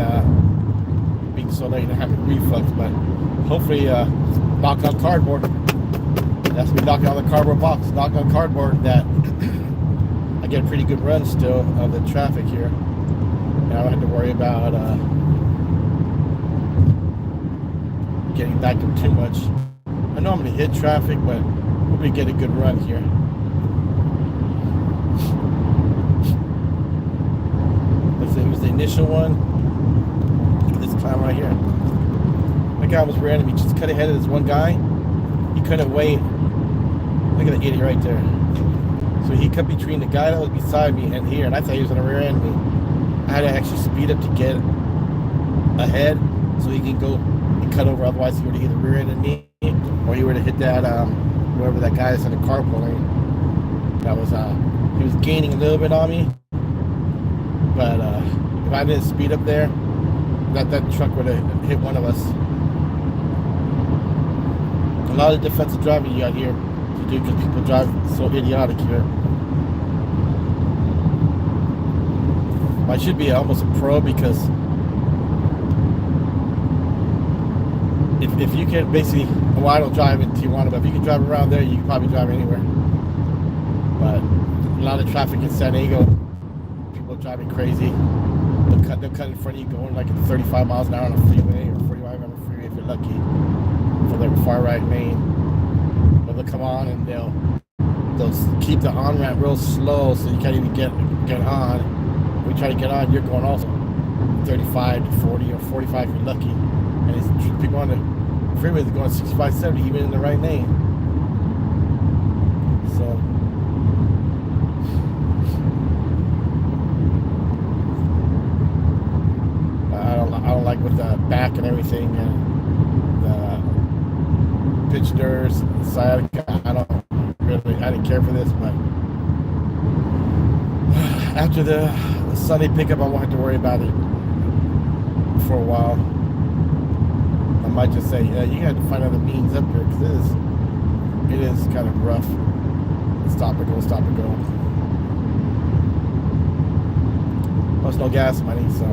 S1: being so late and having reflux. But hopefully knock on cardboard. That's me knocking on the cardboard box. Knock on cardboard that I get a pretty good run still of the traffic here. I don't have to worry about getting backed up too much. I know I'm going to hit traffic, but hopefully get a good run here. It was the initial one. This clown right here. That guy almost ran at me. Just cut ahead of this one guy. He couldn't wait. Look at the idiot right there. So he cut between the guy that was beside me and here, and I thought he was going to rear end me. I had to actually speed up to get ahead so he can go and cut over. Otherwise, he would have either rear-ended me or he would have hit that whoever that guy is in the carpool lane. That was he was gaining a little bit on me, But if I didn't speed up there, that truck would have hit one of us. A lot of defensive driving you got here to do because people drive so idiotic here. I should be almost a pro because if you can basically, well, I don't drive in Tijuana, but if you can drive around there, you can probably drive anywhere. But a lot of traffic in San Diego, people driving crazy. They'll cut in front of you going like at 35 miles an hour on a freeway or 45 on a freeway if you're lucky for the far right lane. But they'll come on and they'll keep the on ramp real slow so you can't even get on. When you try to get on, you're going also 35 to 40 or 45 if you're lucky. And it's people on the freeway that are going 65, 70 even in the right lane. So I don't like with the back and everything and the pitch nerves, sciatica. I didn't care for this, but after the Sunday pickup, I won't have to worry about it for a while. I might just say, yeah, you got to find other means up here because it is kind of rough. Stop and go, stop and go. Plus no gas money, so.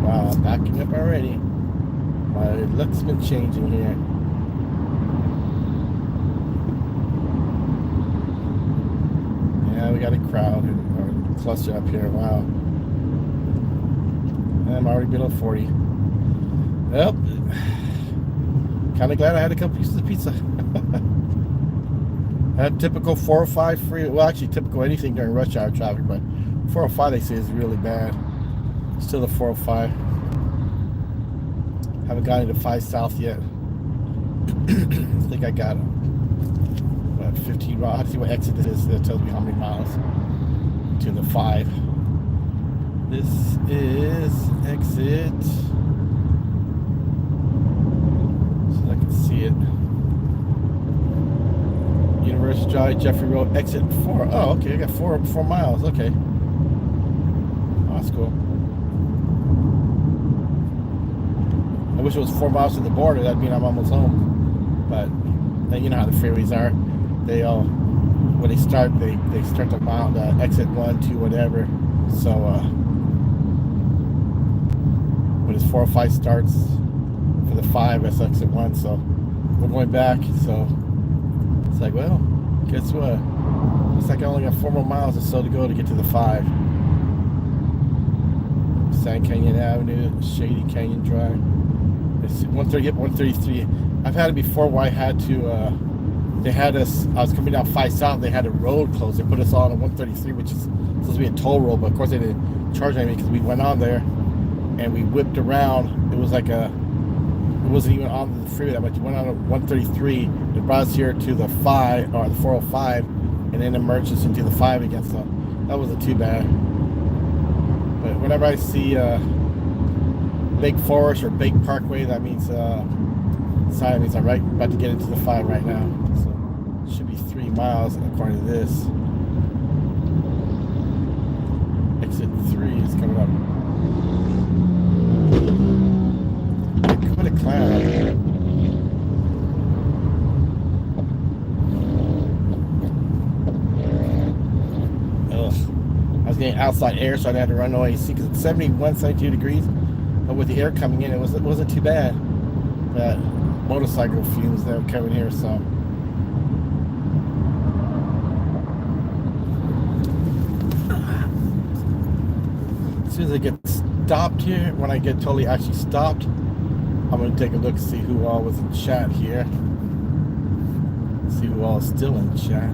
S1: Wow, backing up already. My look's been changing here. Yeah, we got a crowd or cluster up here. Wow. I'm already below 40. Well, kind of glad I had a couple pieces of pizza. I had typical 405 free. Well, actually, typical anything during rush hour traffic, but 405 they say is really bad. Still the 405. Haven't gotten into 5 South yet. I think I got 15 miles. I have to see what exit this is. That tells me how many miles to the 5. This is exit. So I can see it. University Drive, Jeffrey Road, exit 4. Oh, okay. I got 4 miles. Okay. Oh, that's cool. I wish it was 4 miles to the border. That'd mean I'm almost home. But then you know how the freeways are. They all, when they start, they start the mile, the exit 1, 2, whatever. So when it's 405 starts for the 5, that's exit 1. So we're going back. So it's like, well, guess what? Looks like I only got 4 more miles or so to go to get to the 5. Sand Canyon Avenue, Shady Canyon Drive. It's 133. I've had it before where I had to, they had us, I was coming down 5 South, they had a road closed. They put us all on 133, which is supposed to be a toll road, but of course they didn't charge anything because we went on there and we whipped around. It was like it wasn't even on the freeway that much. We went on 133. It brought us here to the 5, or the 405, and then emerged us into the 5 again. So that wasn't too bad. But whenever I see Lake Forest or Bake Parkway, that means sign means I'm right about to get into the 5 right now. So it should be 3 miles according to this. Exit 3 is coming up. What a cloud. Ugh. I was getting outside air, so I had to run no AC because it's 71, 72 degrees. But with the air coming in, it wasn't too bad. That motorcycle fumes that were coming here, so. As soon as I get stopped here, when I get totally actually stopped, I'm going to take a look and see who all was in chat here. See who all is still in chat.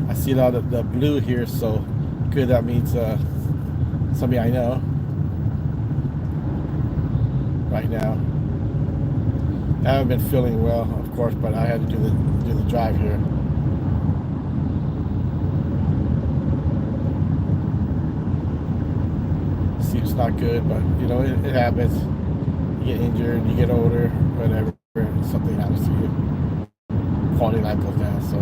S1: I see a lot of the blue here, so good. That means somebody I know right now. I haven't been feeling well, of course, but I had to do the drive here. obviously it's not good, but you know it happens. You get injured, you get older, whatever. Something happens to you. Quality of life goes down. So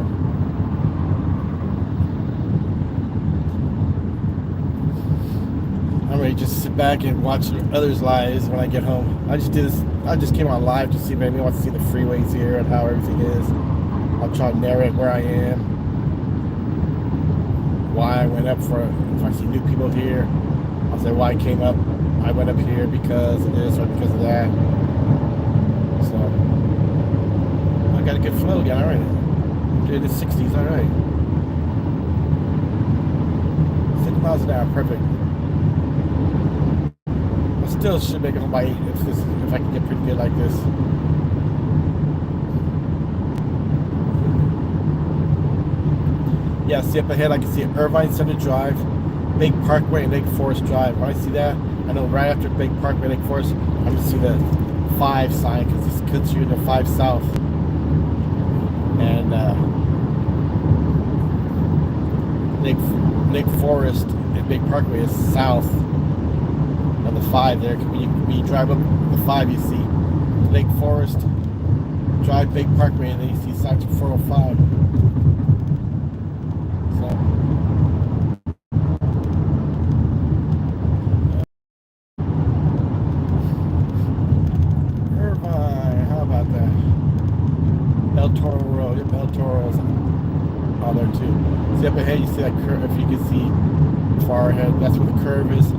S1: I'm ready to just sit back and watch others' lives when I get home. I just did this. I just came on live to see if anyone wants to see the freeways here and how everything is. I'll try to narrate where I am, why I went up for. If I see new people here, I'll say why I came up. I went up here because of this or because of that. So I got a good flow. Yeah, all right. Did the 60s. All right. 6 miles an hour, perfect. Still should make it home by 8 if I can get pretty good like this. Yeah, see up ahead I can see Irvine Center Drive, Lake Parkway, and Lake Forest Drive. When I see that, I know right after Lake Parkway, Lake Forest, I'm going to see the 5 sign because this puts you into 5 South. And Lake Forest and Lake Parkway is south. On the 5 there, when you drive up the 5, you see Lake Forest Drive, Lake Parkway, and then you see section 405. So, Irvine, how about that? El Toro Road, yep, El Toro's all there too. See up ahead, you see that curve, if you can see far ahead, that's where the curve is.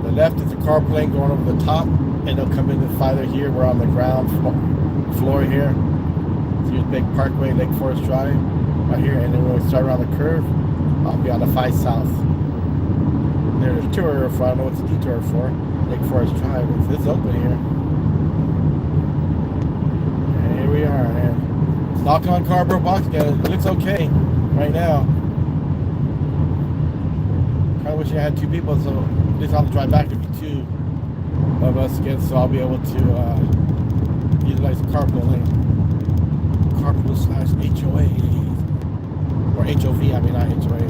S1: The left is a car plane going over the top, and they'll come in farther here. We're on the ground floor here. So here's Big Parkway, Lake Forest Drive, right here. And then when we start around the curve, I'll be on the 5 South. There's a detour for, I don't know what's a detour for. Lake Forest Drive. It's open here. And here we are, man. Knock on cardboard box again. It looks okay right now. I wish I had 2 people, so at least I'll have to drive back to be 2 of us again, so I'll be able to utilize carpooling. Carpool slash HOA. Or HOV, I mean, not HOA.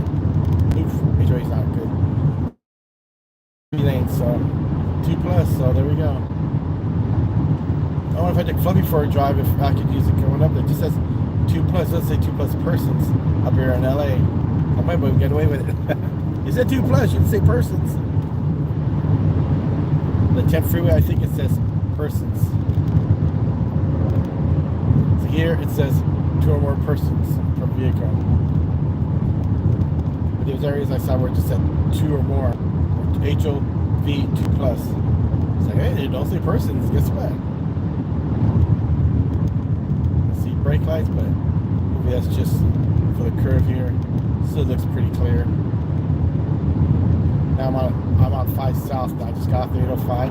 S1: Oof, HOA is not good. 3 lanes, so 2 plus, so there we go. I wonder if I take Flubby for a drive, if I could use it going up there. It just says 2 plus, let's say 2 plus persons up here in LA. I might be able to get away with it. You said 2 plus, you didn't say persons. The 10 freeway, I think it says persons. So here it says 2 or more persons per vehicle. But there's areas I saw where it just said 2 or more. HOV 2 plus. It's like, hey, don't say persons, guess what? I see brake lights, but maybe that's just for the curve here. Still looks pretty clear. Now I'm on 5 South now. I just got off the 805.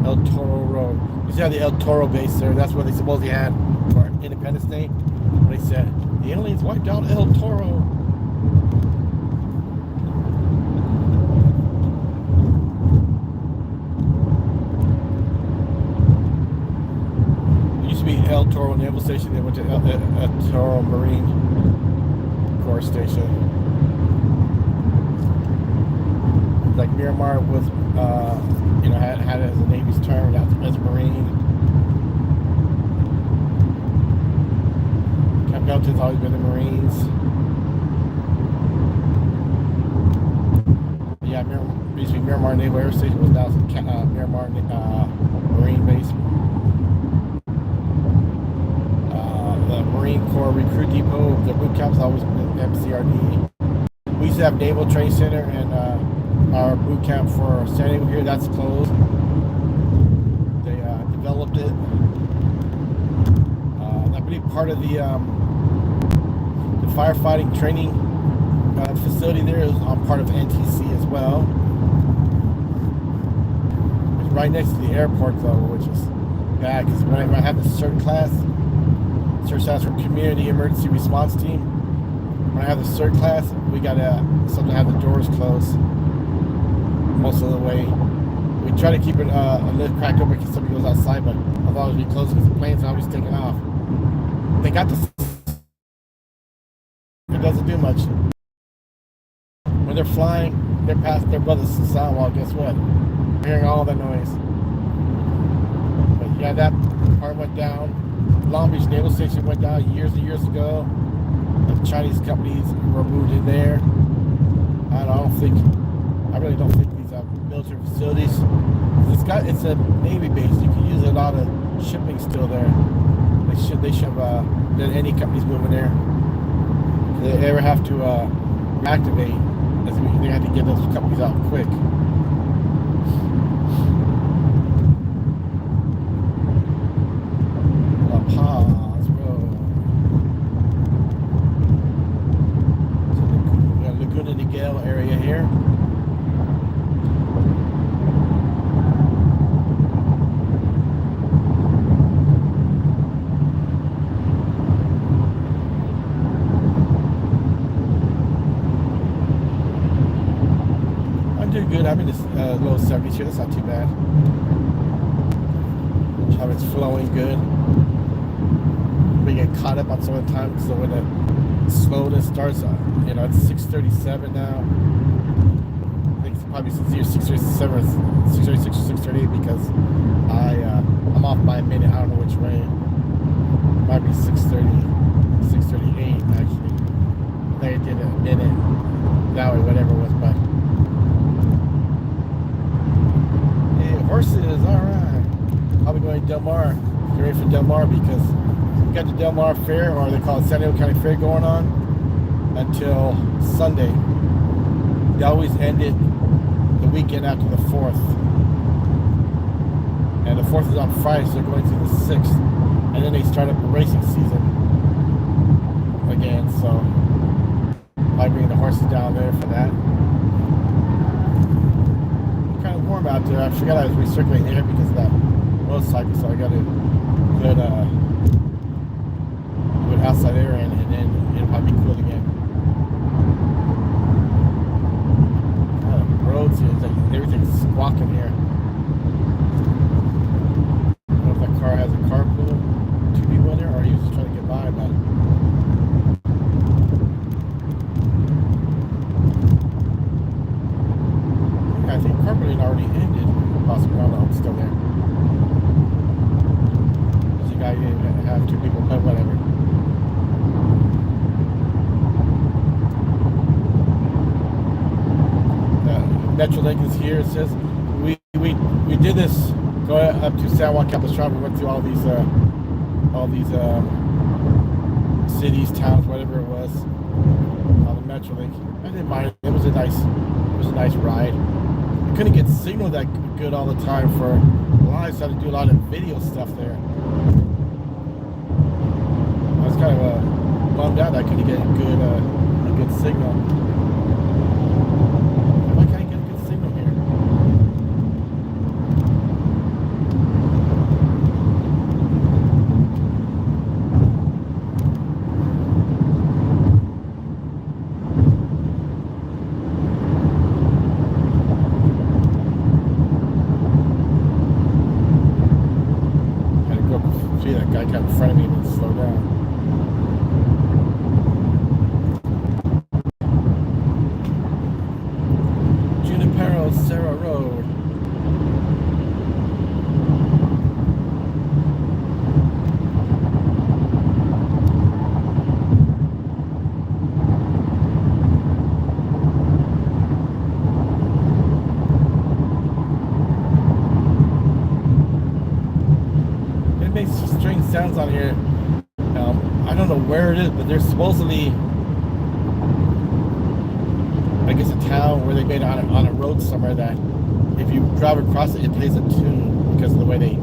S1: El Toro Road. You see how the El Toro base there, that's what they supposedly had for Independence Day. They said, the aliens wiped out El Toro. It used to be El Toro Naval Station. They went to El Toro Marine Corps Station. Like Miramar was, had it as a Navy's term, as a Marine. Camp Delta's always been the Marines. Yeah, used to be Miramar Naval Air Station, was now Miramar Marine Base. The Marine Corps Recruit Depot, the boot camp's always been MCRD. We used to have Naval Training Center and our boot camp for San Diego here, that's closed. They developed it. I believe part of the firefighting training facility there is on part of NTC as well. It's right next to the airport though, which is bad because when I have the CERT class for Community Emergency Response Team, when I have the CERT class, we gotta sometimes have the doors closed most of the way. We try to keep it a lid cracked open because somebody goes outside, but I'll always be closed because the planes are always taking off. They got the. It doesn't do much when they're flying. they're past their brothers to San Juan. Guess what? We're hearing all the noise. But yeah, that part went down. Long Beach Naval Station went down years and years ago. The Chinese companies were moved in there. I really don't think these are military facilities. It's a Navy base. You can use a lot of shipping still there. They should have let any companies move in there. If they ever have to reactivate, they have to get those companies out quick. La Paz Road. So the Laguna Niguel area here. Good. I'm in this low 70s here. That's not too bad. Traffic's flowing good. We get caught up on some of the time, so when the slowness starts, it's 6:37 now. I think it's probably since here 6:37, 6:36 or 6:38 because I'm off by a minute. I don't know which way. It might be 6:30, 6:38 actually. I think I did a minute that way, whatever it was, but. Horses, alright. I'll be going to Del Mar. Get ready for Del Mar because we got the Del Mar Fair, or they call it San Diego County Fair, going on until Sunday. They always end it the weekend after the 4th. And the 4th is on Friday, so they're going through the 6th. And then they start up the racing season again, so I'll bring the horses down there for that. Warm out there. I forgot I was recirculating air because of that motorcycle, so I got to put outside air in, and then it'll probably be cool again. Roads here, everything's squawking here. I don't know if that car has a carpool, 2 people in there, or he's just trying to get by, but. I think carpooling already ended. Possibly, I don't know, it's still there. You got to have 2 people, but whatever. Metrolink is here. It says we did this going up to San Juan Capistrano. We went through all these cities, towns, whatever it was, on the Metrolink. I didn't mind it. It was a nice ride. I couldn't get signal that good all the time for live, so I had to do a lot of video stuff there. I was kind of bummed out that I couldn't get a good signal. Why can't I get a good signal here? See that guy got in front of me and slow down. Junipero Serra Road. Sounds on here. I don't know where it is, but there's supposedly, I guess, a town where they made it on a road somewhere that if you drive across it, it plays a tune because of the way they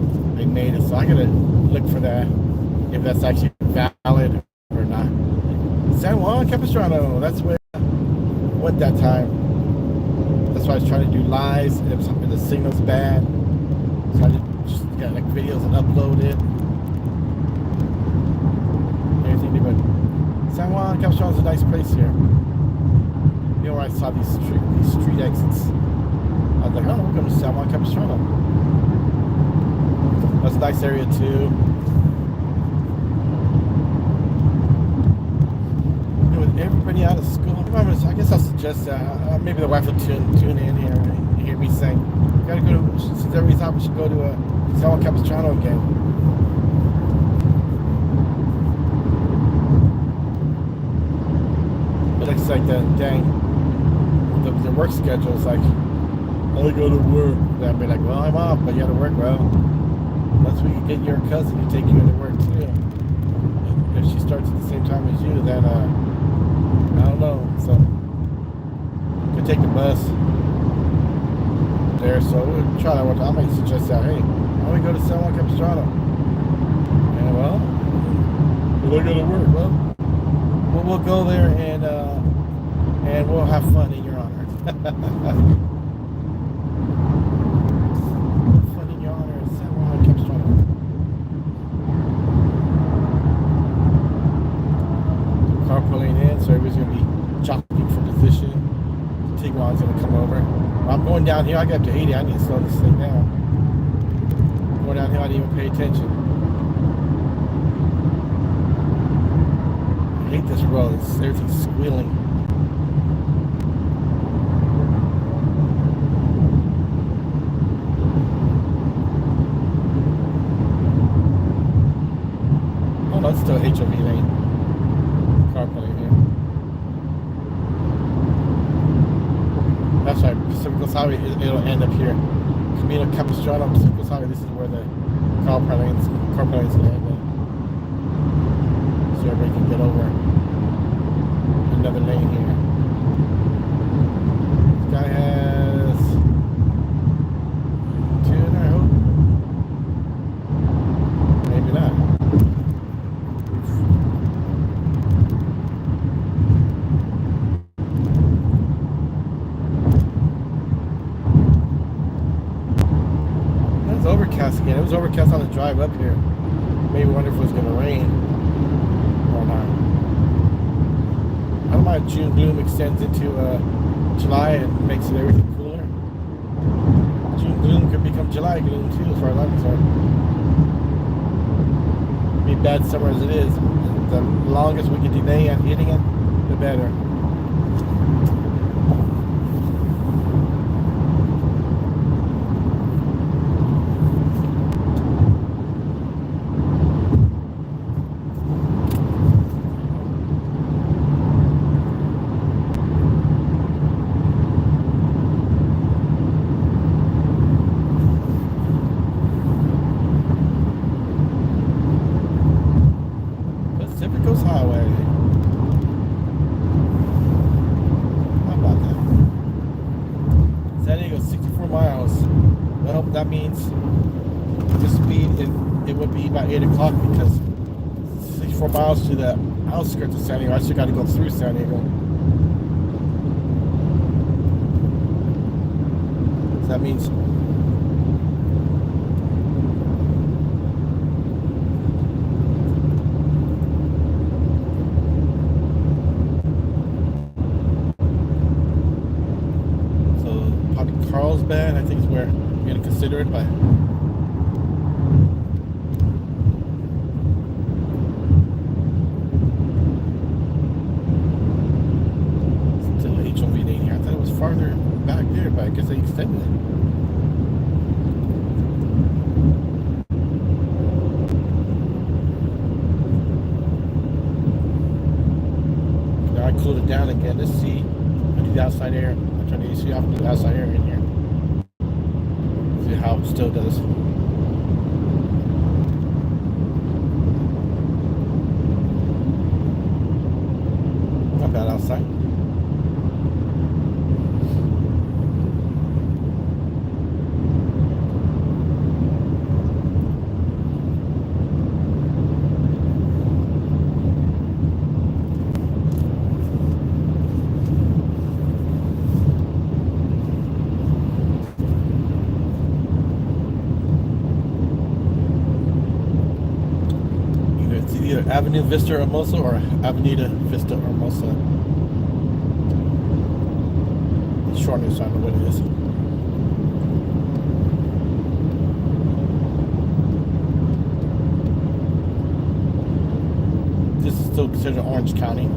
S1: made it. So I gotta look for that, if that's actually valid or not. San Juan Capistrano, that's where I went that time. That's why I was trying to do lives, and the signal's bad. So I just got like videos and upload it. But San Juan Capistrano is a nice place here. You know where I saw these street exits? I was like, oh, we're going to San Juan Capistrano. That's a nice area too. With everybody out of school, I guess I'll suggest that maybe the wife will tune in here and hear me saying, "We gotta go to." Since everybody thought we should go to a San Juan Capistrano game. But it's like the the work schedule is like, I go to work. And I'd be like, well, I'm off, but you gotta work. Well, unless we can get your cousin to take you into work too. If she starts at the same time as you, then I don't know. So could take the bus there. So we'll try that one time. I might suggest that. Hey, why don't we go to San Juan Capistrano? And well, I gotta work. Well, we'll go there and we'll have fun in your honor. Fun in your honor, San Juan Capistrano. Carpooling in, so everybody's gonna be jockeying for position. Tiguan's gonna come over. I'm going down here. I get up to 80. I need to slow this thing down. Going down here, I didn't even pay attention. I hate this road. Everything's squealing. Oh, no, it's still HOV lane. Carpooling here. That's right. Pacific Coast Highway. It'll end up here. Camino Capistrano, Pacific Coast Highway. This is where the carpooling's gonna end up. So everybody can get over another lane here. This guy has two, I hope. Maybe not. It's overcast again. It was overcast on the drive up here. Maybe wonder if it was gonna rain or not. I don't mind June gloom extends into July and makes it everything cooler. June gloom could become July gloom too, as far as I'm concerned. Be bad summer as it is. The longest we can delay on hitting it, the better. Pacific Coast Highway. How about that? San Diego, 64 miles. Well, that means the speed, it would be about 8 o'clock because 64 miles to the outskirts of San Diego. I still got to go through San Diego. So that means Carlsbad, I think is where I'm going to consider it by. Still HOV lane here. I thought it was farther back there, but I guess they extended it. Now I cooled it down again. Let's see. I do the outside air. I'm trying to see how to do the outside air in here. See how it still does. Not bad outside. Either Avenue Vista Hermosa or Avenida Vista Hermosa. The shortness, I don't know what it is. This is still considered Orange County.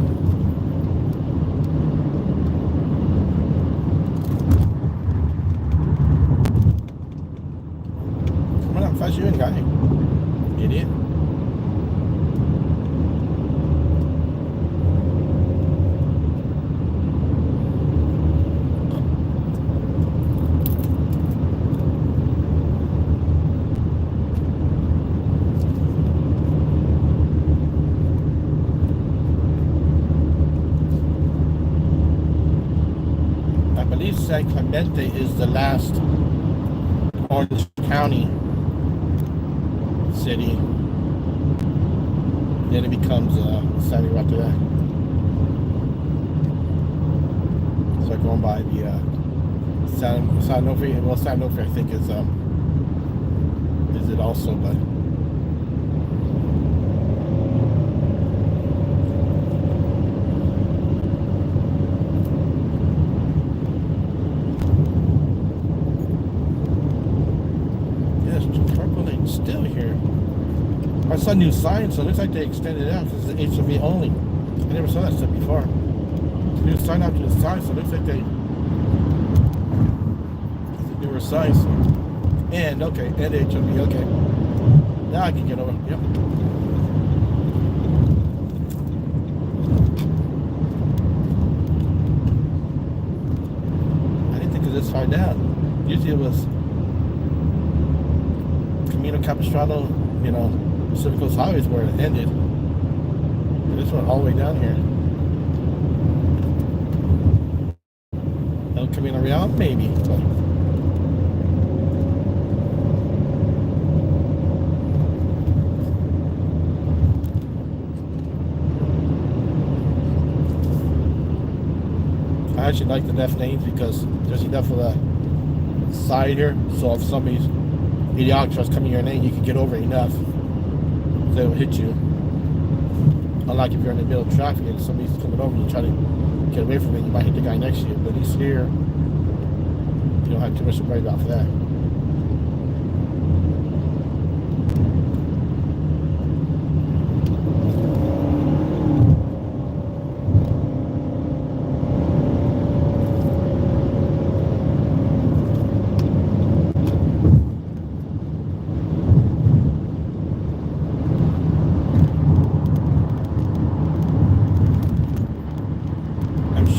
S1: believe San Clemente is the last Orange County city. Then it becomes San Diego after that. So going by the San Onofre. Well, San Onofre I think is it also, but still here. I saw new signs, so it looks like they extended it out because it's HOV only. I never saw that stuff before. New sign after the sign, so it looks like it's a newer sign. So. And okay, and HOV, okay. Now I can get over. Yep. I didn't think of this far down. Usually it was Camino Capistrano, Pacific Coast Highway is where it ended. And this went all the way down here. El Camino Real, maybe. But I actually like the left lanes because there's enough of a side here, so if somebody's idiotic trucks coming your lane, you can get over enough so it will hit you. Unlike if you're in the middle of traffic and somebody's coming over, you try to get away from it, you might hit the guy next to you. But at least here, you don't have too much to worry about for that.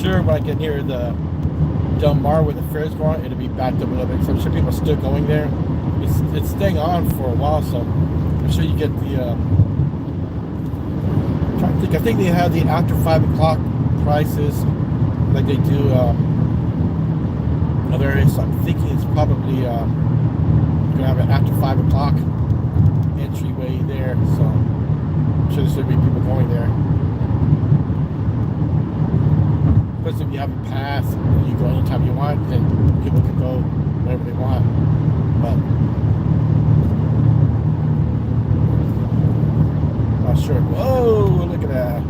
S1: When I get near the Del Mar where the fair's going, it'll be backed up a little bit. So I'm sure people are still going there. It's staying on for a while, so I'm sure you get the. I'm trying to think. I think they have the after 5 o'clock prices, like they do other areas. So I'm thinking it's probably you're gonna have an after 5 o'clock entryway there. So I'm sure there's gonna be people going there. Especially if you have a pass and you go anytime you want, then people can go wherever they want. But not sure. Whoa, look at that.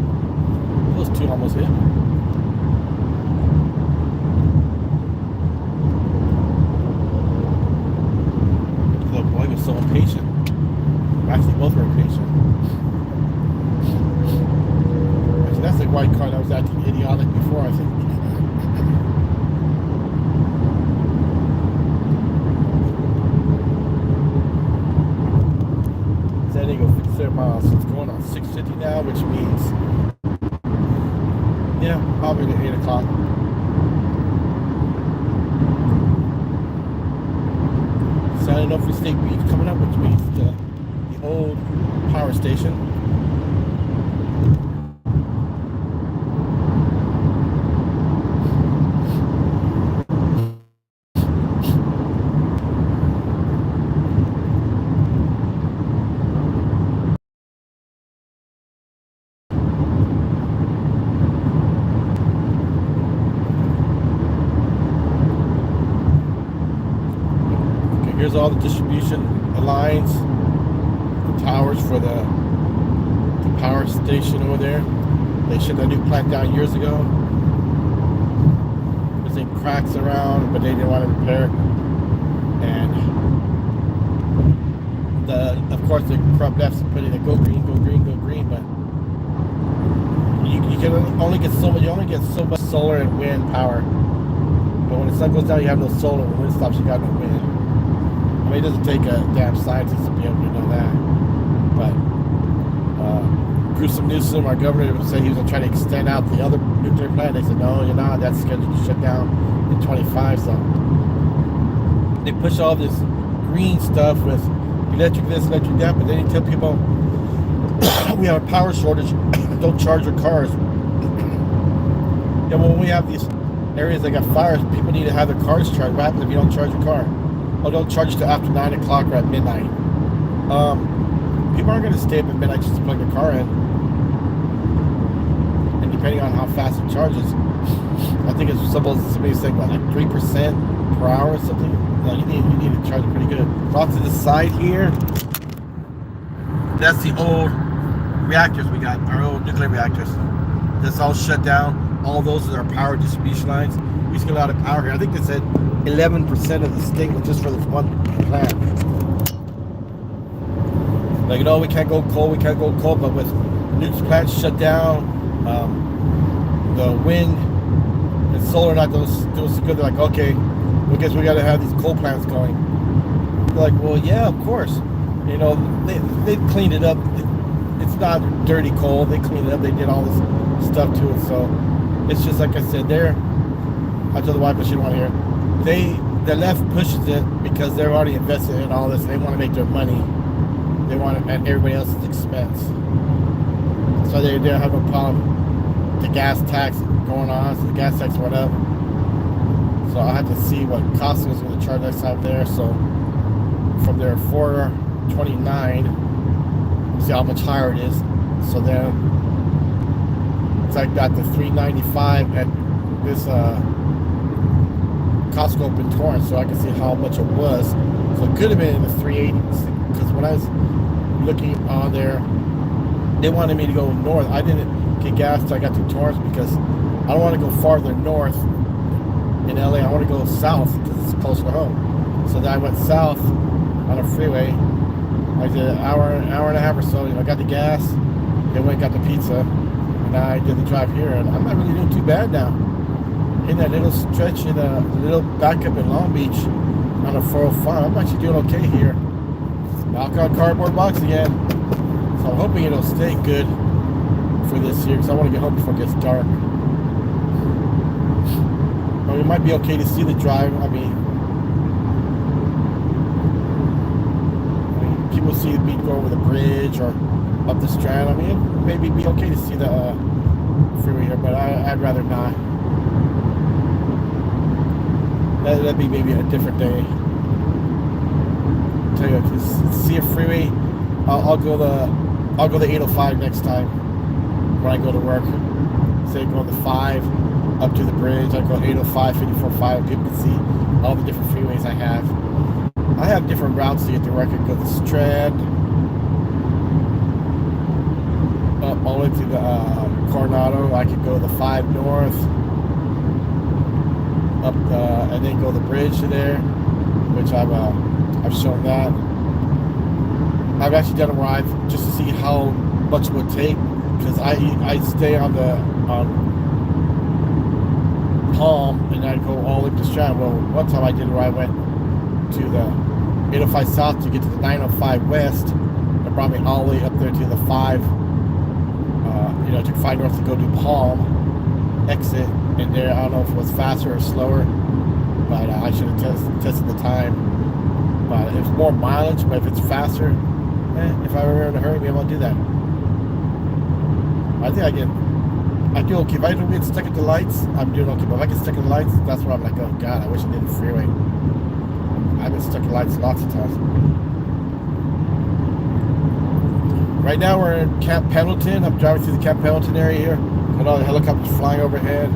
S1: Those two almost hit. The boy was so impatient. Actually, both were impatient. That's the white car that was acting idiotic before, I think. San Diego 57 miles. It's going on 650 now, which means, yeah, probably at 8 o'clock. San Onofre State Beach coming up, which means the old power station. Here's all the distribution lines, the towers for the power station over there. They shut that new plant down years ago. There's some cracks around, but they didn't want to repair it. And of course the corrupt lefts put in a go green, but you can only get so much. You only get so much solar and wind power. But when the sun goes down, you have no solar. When the wind stops, you got no wind. I mean, it doesn't take a damn scientist to be able to know that. But Newsom, our governor, said he was going to try to extend out the other nuclear plant. They said, no, you're not. That's scheduled to shut down in 25. So they push all this green stuff with electric this, electric that, but then they tell people we have a power shortage. Don't charge your cars. Yeah, well, when we have these areas that got fires, people need to have their cars charged. What happens if you don't charge your car? Oh, don't charge it till after 9 o'clock or at midnight. People aren't going to stay up at midnight just to plug their car in. And depending on how fast it charges, I think it's somebody saying what, like 3% per hour or something. No, you need to charge it pretty good. Off to the side here, that's the old reactors we got, our old nuclear reactors. That's all shut down. All those are our power distribution lines. We used to get a lot of power here. I think they said 11% of the state was just for this one plant. Like, we can't go coal, but with nukes plants shut down, the wind and solar not doing so good, they're like, okay, I guess we got to have these coal plants going. They're like, well, yeah, of course. They cleaned it up. It's not dirty coal. They cleaned it up. They did all this stuff to it. So it's just like I said, I told the wife, but she didn't want to hear. The left pushes it because they're already invested in all this. They want to make their money. They want it at everybody else's expense. So they don't have no problem. The gas tax going on, so the gas tax went up. So I had to see what Costco was going to charge next time there. So from their $4.29, see how much higher it is. So then it's like got the $3.95 at this Costco up in Torrance, so I can see how much it was. So it could have been in the 380s, because when I was looking on there, they wanted me to go north. I didn't get gas till I got to Torrance because I don't want to go farther north in LA. I want to go south because it's closer to home. So then I went south on a freeway. I did an hour and a half or so. I got the gas, then went and got the pizza, and I did the drive here. And I'm not really doing too bad now. In that little stretch, in a little backup in Long Beach on a 405, I'm actually doing okay here. Knock on cardboard box again. So I'm hoping it'll stay good for this year because I want to get home before it gets dark. But it might be okay to see the drive. I mean, people see me go over the bridge or up the Strand. I mean, it maybe be okay to see the freeway here, but I'd rather not. That'd be maybe a different day. I'll tell you, if you see a freeway, I'll go the 805 next time when I go to work. Say go the 5 up to the bridge. I go 805, 54.5. People can see all the different freeways I have. I have different routes to get to work. I could go the Strand, up all the way to the Coronado. I could go the 5 North, up and then go the bridge to there, which I've shown that. I've actually done a ride just to see how much it would take because I stay on Palm and I'd go all the way to Strand. Well, one time I did where I went to the 805 South to get to the 905 West. It brought me all the way up there to the 5. I took 5 North to go to Palm exit, and there I don't know if it was faster or slower, but I should have tested the time. But it's more mileage, but if it's faster, if I were in a hurry, maybe I'll do that. I think I do okay. If I don't get stuck at the lights, I'm doing okay. But if I get stuck at the lights, that's where I'm like, oh God, I wish I did the freeway. I've been stuck at lights lots of times. Right now we're in Camp Pendleton. I'm driving through the Camp Pendleton area here. Got all the helicopters flying overhead.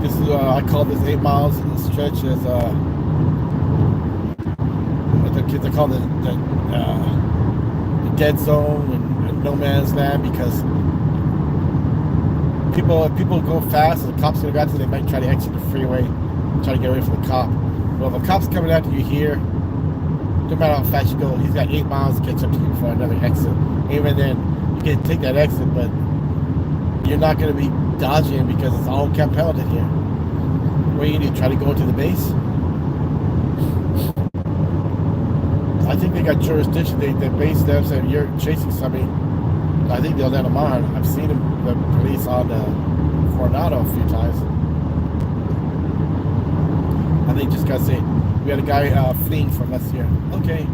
S1: This is I call this 8 miles in the stretch as what the kids call the dead zone and no man's land, because if people go fast and the cops gonna go after, they might try to exit the freeway, try to get away from the cop. Well, if a cop's coming after you here, no matter how fast you go, he's got 8 miles to catch up to you for another exit. Even then, you can take that exit, but you're not going to be dodging because it's all Camp Pendleton here. What are you going to do? Try to go into the base? I think they got jurisdiction. They base them, so if you're chasing somebody, I think they'll let them on. I've seen the police on the Coronado a few times. I think just got to say, we had a guy fleeing from us here. Okay.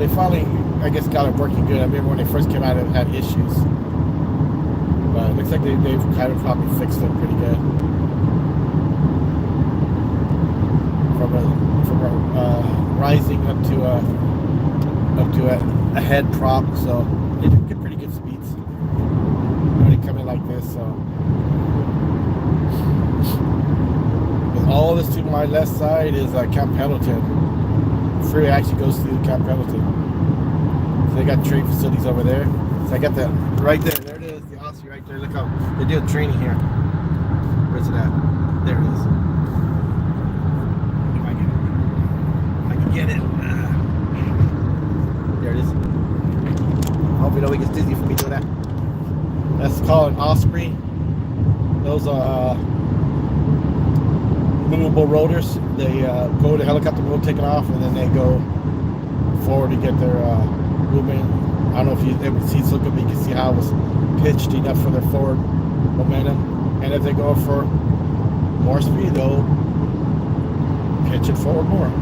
S1: they finally, I guess, got it working good. I remember when they first came out, it had issues. But it looks like they've kind of probably fixed it pretty good. From rising up to a head prop, so they get pretty good speeds when they come in like this. So with all this to my left side is Camp Pendleton. The freeway actually goes through Camp Pendleton. So they got trade facilities over there. So I got that right there. There it is, the Aussie right there. Look how they're doing training here. Where's it at? There it is. Get it. There it is. Hope you know it gets dizzy for me doing that. That's called an Osprey. Those are movable rotors. They go to helicopter mode, taking off, and then they go forward to get their movement. I don't know if you ever see it, but you can see how it was pitched enough for their forward momentum. And if they go for more speed, they'll pitch it forward more.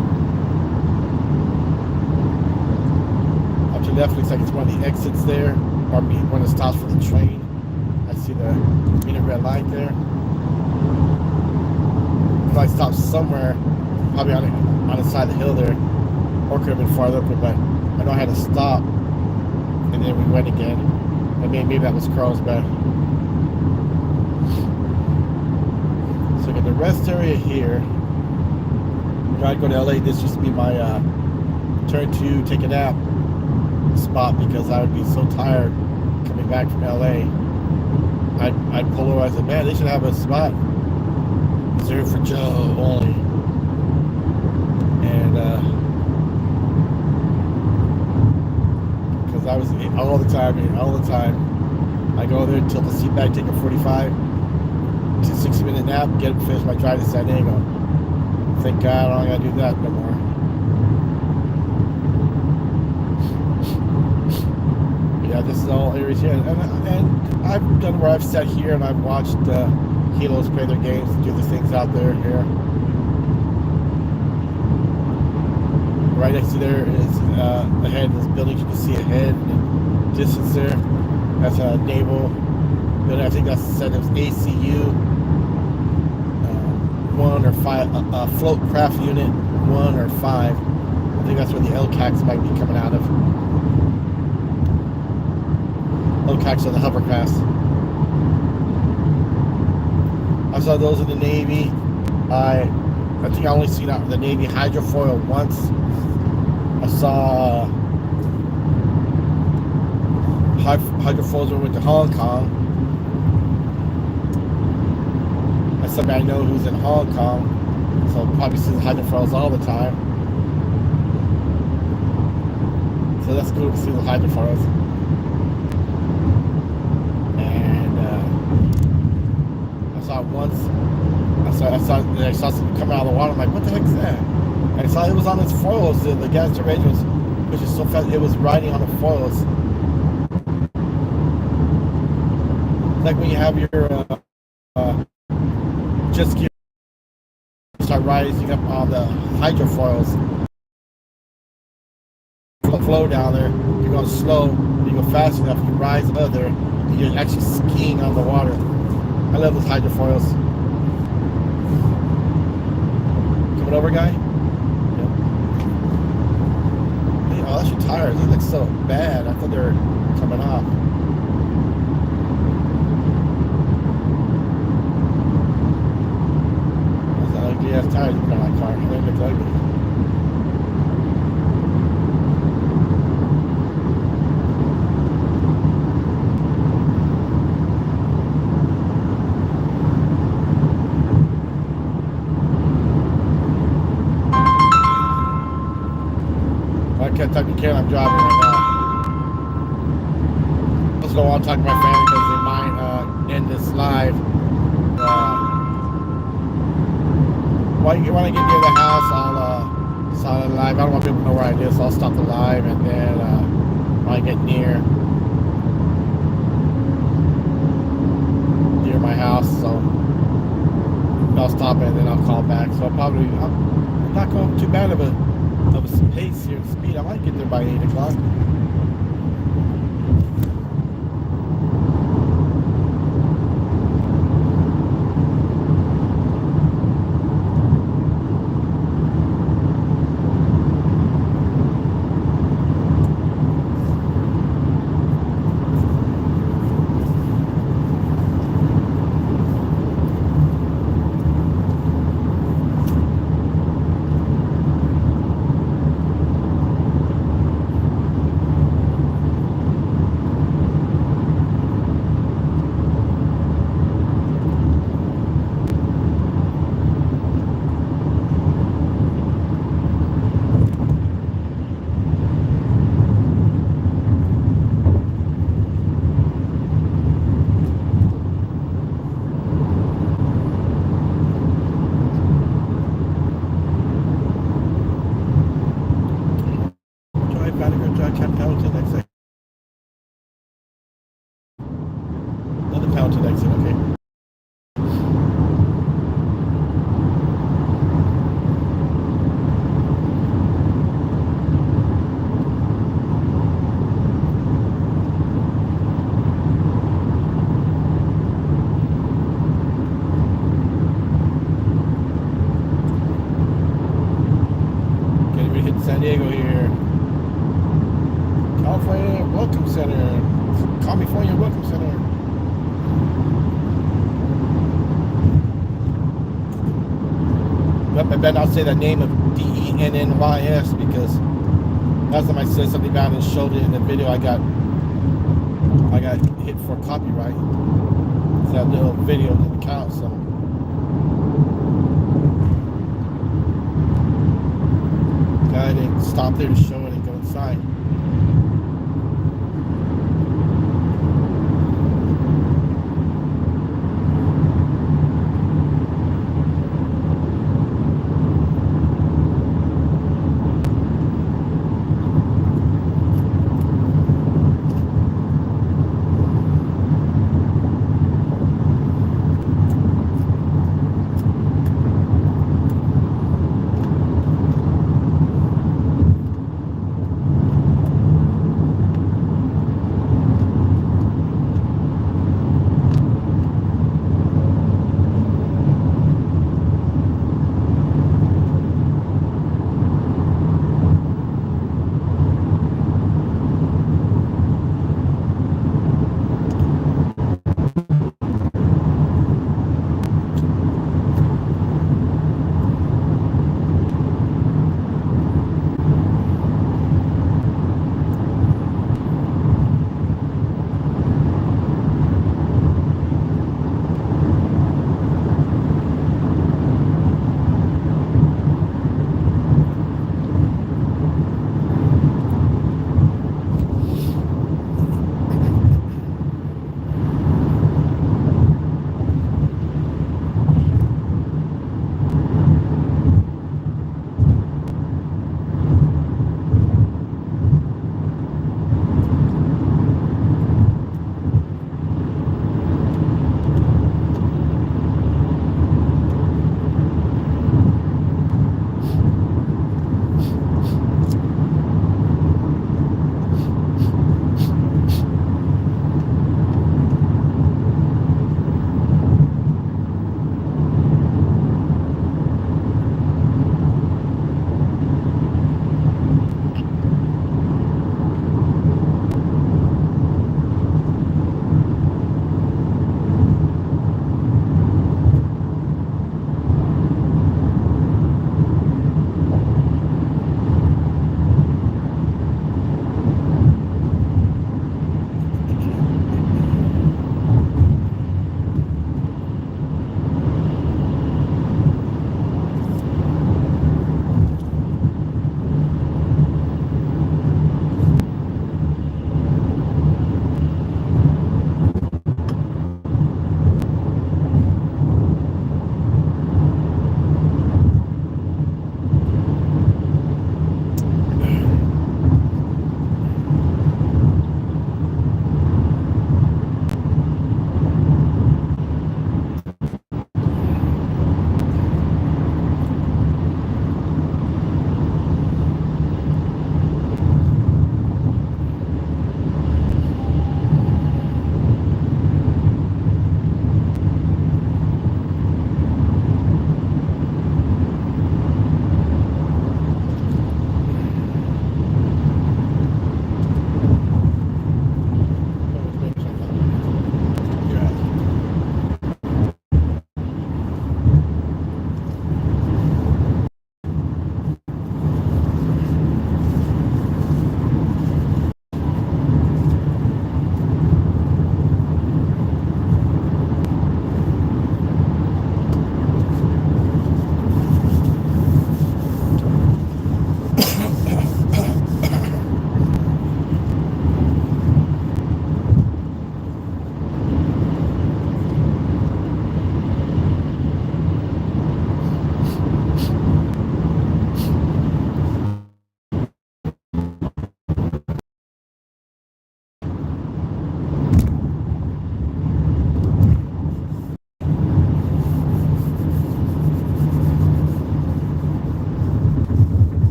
S1: Left looks like it's one of the exits there, or one of the stops for the train. I see the green and red light there. If I stopped somewhere, probably on the side of the hill there, or could have been farther up, but I know I had to stop, and then we went again. And maybe that was Carlsbad. So we got the rest area here. I'd go to LA. This used to be my turn to take a nap spot because I would be so tired coming back from LA. I'd pull over. I said, man, they should have a spot reserved for Joe only. And because I was all the time, I go there until the seat back, take a 45 to 60-minute nap, get it, finish my drive to San Diego. Thank God I don't gotta do that no more. Yeah, this is all areas here, and I've done where I've sat here and I've watched Helos play their games and do the things out there here. Right next to there is ahead of this building. You can see ahead in the distance there. That's a naval building. I think that's said it was ACU 1 or 5, float craft unit 1 or 5. I think that's where the LCACs might be coming out of. LCACs are the hovercrafts. I saw those in the Navy. I think I only seen the Navy hydrofoil once. I saw hydrofoils when we went to Hong Kong. That's somebody I know who's in Hong Kong, so probably see the hydrofoils all the time. So that's cool to see the hydrofoils. Once I saw something come out of the water. I'm like, what the heck is that? And I saw it was on its foils. The gas turbine was pushing so fast, it was riding on the foils. Like when you have your jet ski start rising up on the hydrofoils, flow down there. You're going slow, you go fast enough, you rise above there, and you're actually skiing on the water. I love those hydrofoils. Coming over, guy? Yep. Hey, oh, that's your tires. They look so bad. I thought they were coming off. Those ugly ass tires you put on that car. They look ugly. Kentucky Can I'm driving right now. Let's go on talk to my family because they might end this live. When I get near the house, I'll start the live. I don't want people to know where I live, so I'll stop the live, and then when I get near my house, so I'll stop it and then I'll call back. So I'll probably not going too bad of a pace here, speed. I might get there by 8 o'clock. Another Pendleton exit, okay. Getting ready to hit San Diego here. California Welcome Center. California Welcome Center. Yep, I better not say the name of DENNYS because last time I said something about it and showed it in the video, I got hit for copyright. So that little video didn't count, so. I didn't stop there to show it and go inside.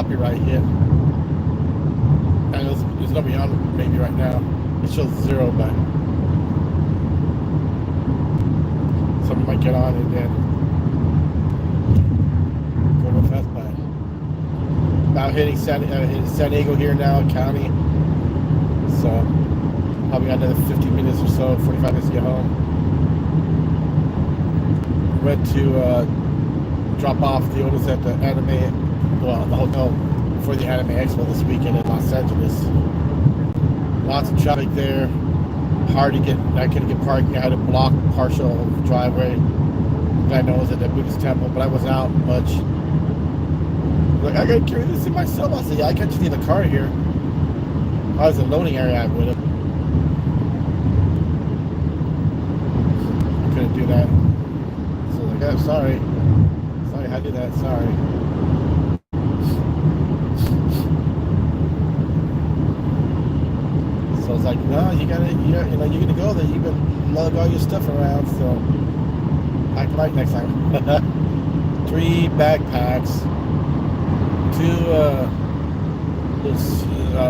S1: copyright hit. And it's gonna be on maybe right now. It shows 0, but somebody might get on and then go real fast by. About hitting San Diego here now, county. So probably got another 50 minutes or so, 45 minutes to get home. Went to drop off the oldest at the anime, well, the hotel for the Anime Expo this weekend in Los Angeles. Lots of traffic there. Hard to get. I couldn't get parking. I had to block partial of the driveway. I know it was at the Buddhist temple, but I wasn't out much. Like, I gotta carry this in myself. I said, yeah, I can't just leave a car here. If I was in a loading area, I would have. I couldn't do that. So I was like, oh, sorry. Sorry, I did that. Sorry. So it's like, no, you gotta, you're gonna go there. You can lug all your stuff around. So pack light next time. 3 backpacks. 2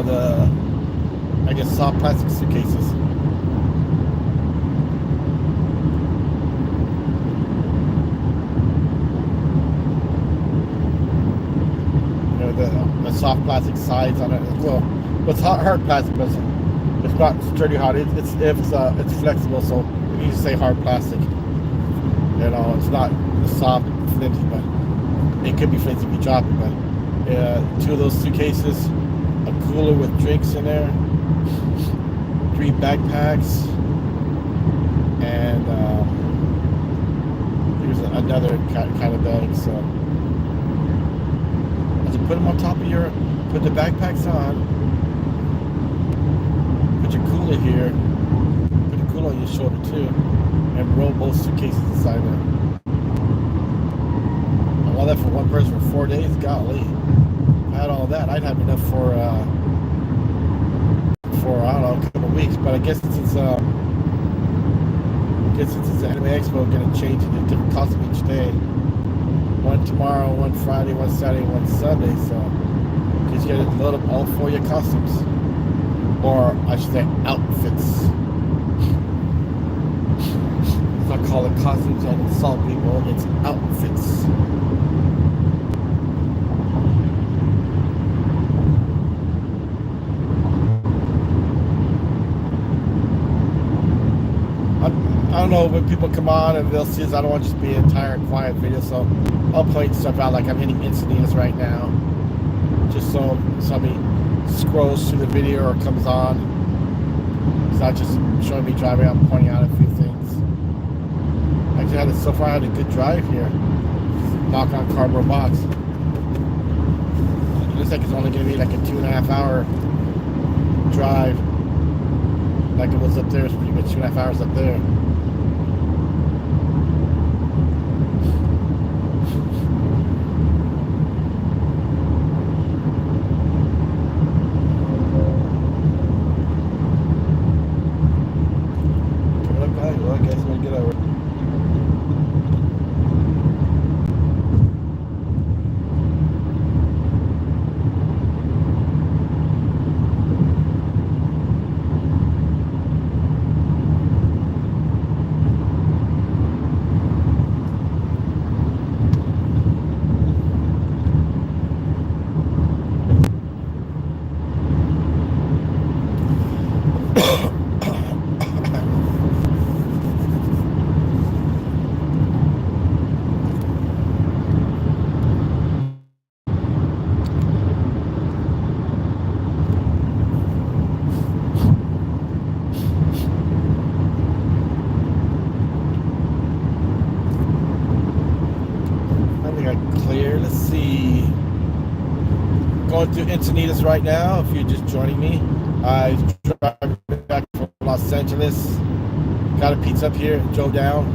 S1: the I guess soft plastic suitcases. The soft plastic sides on it. Well, it's hard plastic, but it's not sturdy hard. It's flexible, so we need to say hard plastic. It's not soft, flimsy, but it could be flimsy if you drop it. But 2 of those suitcases, a cooler with drinks in there, 3 backpacks, and here's another kind of bag. So as you put them on top of put the backpacks on, put your cooler here, put the cooler on your shoulder too, and roll both suitcases inside there. And all that for one person for 4 days, golly. If I had all that, I'd have enough for I don't know, a couple of weeks. But I guess since it's the Anime Expo, going to change it to different costumes each day. One tomorrow, one Friday, one Saturday, one Sunday. So you got to load up all 4 of your costumes, or I should say outfits. It's not called costumes and insult people. It's outfits. I don't know, when people come on and they'll see this, I don't want it to just be an entire quiet video, so I'll point stuff out like I'm hitting Encinitas right now, just so somebody scrolls through the video or comes on. It's not just showing me driving, I'm pointing out a few things. Actually, so far I had a good drive here. Knock on cardboard box. It looks like it's only going to be like a 2.5 hour drive. Like it was up there, it's pretty much 2.5 hours up there. Well, I guess we'll get over it. Let's see. Going through Encinitas right now. If you're just joining me, I drove back from Los Angeles. Got a pizza up here. Drove down.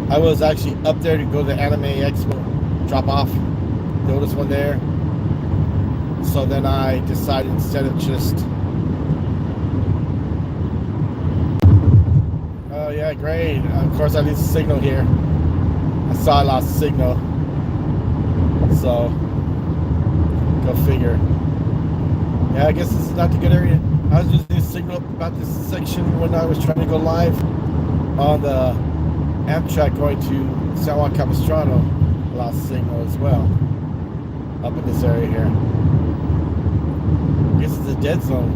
S1: I was actually up there to go to the Anime Expo, drop off the oldest one there. So then I decided instead of just. Oh yeah, great. Of course I lose the signal here. I saw I lost signal. So, go figure. Yeah, I guess this is not the good area. I was using a signal about this section when I was trying to go live on the Amtrak going to San Juan Capistrano. Lost signal as well up in this area here. I guess it's a dead zone.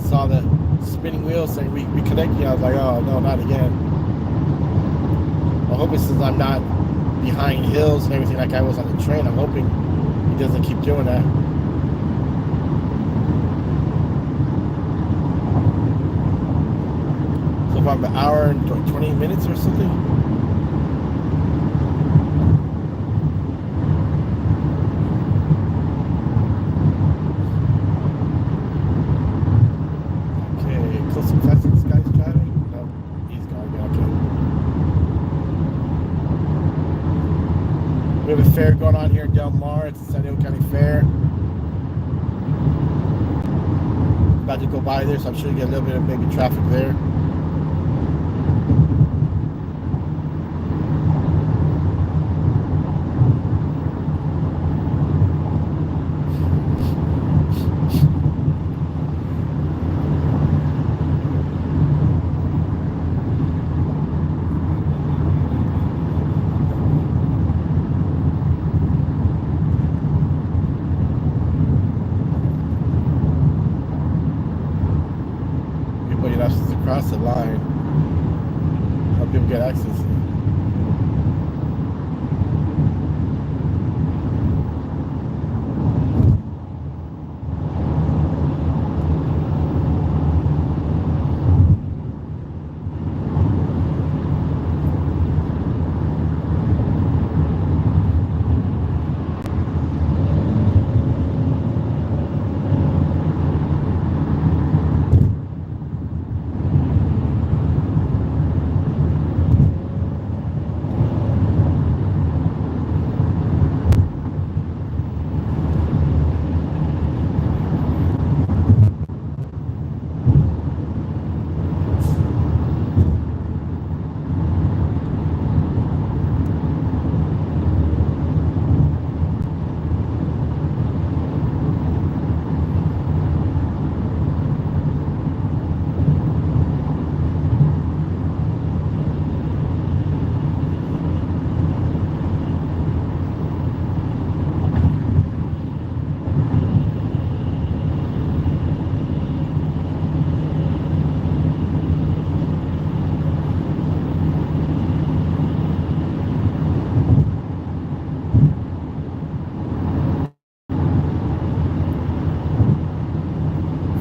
S1: Saw the spinning wheels saying reconnecting. I was like, oh no, not again. I'm hoping since I'm not behind hills and everything like I was on the train, I'm hoping he doesn't keep doing that. So about an hour and 20 minutes or something. Okay, close to classic. This guy's driving. No, he's gone. Yeah, okay. We have a fair going on here in Del Mar. It's the San Diego County Fair. About to go by there, so I'm sure you get a little bit of maybe traffic there. Across the line, help people get access.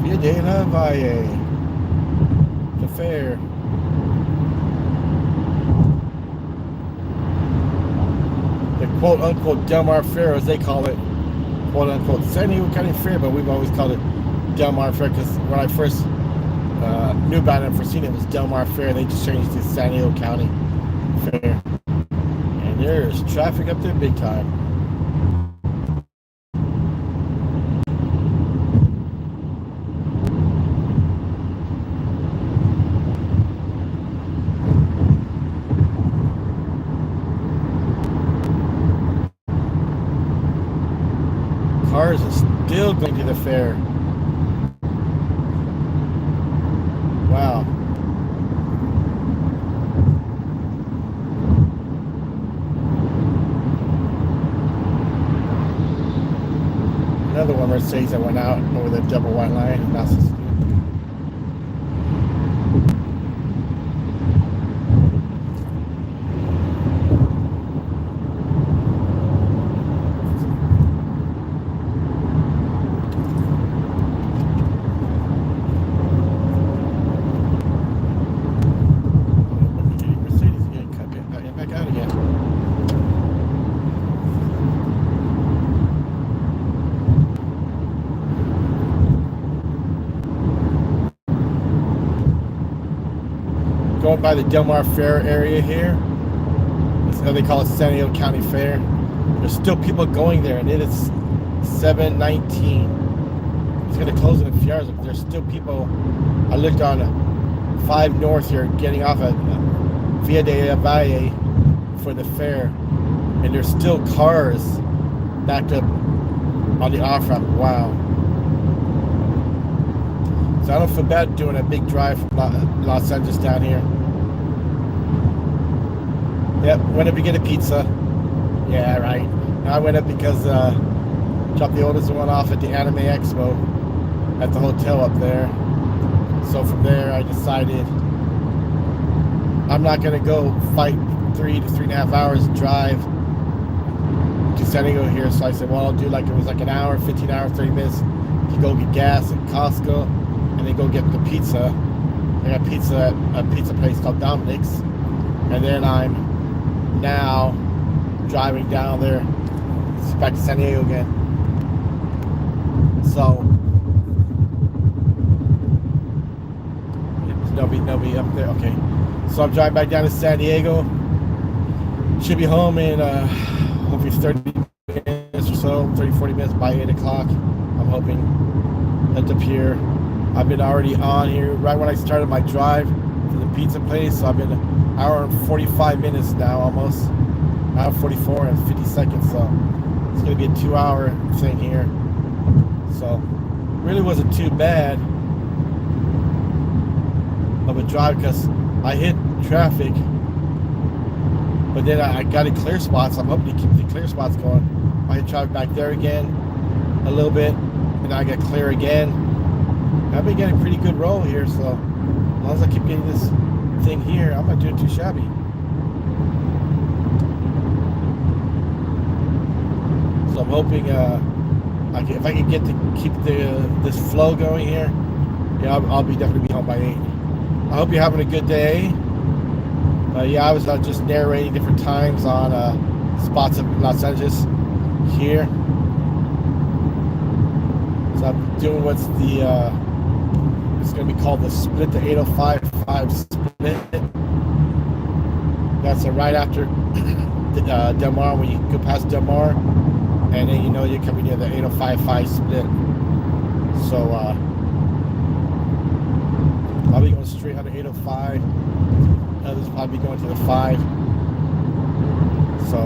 S1: Via de la Valle, the fair. The quote unquote Del Mar Fair, as they call it, quote unquote San Diego County Fair, but we've always called it Del Mar Fair because when I first knew about it and first seen it, it was Del Mar Fair. They just changed it to San Diego County Fair. And there's traffic up there big time. Cars are still going to the fair. Wow. Another one Mercedes that went out over the double white line. That's going by the Del Mar Fair area here. That's how they call it, San Diego County Fair. There's still people going there, and it is 7:19. It's going to close in a few hours, but there's still people. I looked on 5 North here, getting off at Via de la Valle, for the fair, and there's still cars backed up on the off-ramp. Wow. So I don't feel bad doing a big drive from Los Angeles down here. Yep, went up to get a pizza. Yeah, right. I went up because dropped the oldest one off at the Anime Expo at the hotel up there. So from there I decided I'm not gonna go fight 3 to 3.5 hours drive to San Diego here. So I said, well, I'll do like it was like an hour, 15 hours, 30 minutes to go get gas at Costco and then go get the pizza. I got pizza at a pizza place called Dominic's, and then I'm now driving down there back to San Diego again. So nobody up there. Okay, so I'm driving back down to San Diego. Should be home in hopefully 30 minutes or so, 30-40 minutes by 8 o'clock. I'm hoping at the pier. I've been already on here right when I started my drive to the pizza place. So I've been an hour and 45 minutes now, almost. Hour 44 and 50 seconds. So it's going to be a 2-hour thing here. So really wasn't too bad of a drive because I hit traffic, but then I got a clear spots. I'm hoping to keep the clear spots going. I hit traffic back there again a little bit, and I got clear again. I've been getting a pretty good roll here, so as long as I keep getting this thing here, I'm not doing too shabby. So I'm hoping if I can get to keep this flow going here, yeah, I'll be definitely be home by 8. I hope you're having a good day. Yeah, I was just narrating different times on spots of Los Angeles here. So I'm doing what's the it's going to be called the split, the 805 split. That's right after Del Mar, when you go past Del Mar, and then you know you're coming near the 805 split. So I'll be going straight on the 805. Others probably going to the 5. So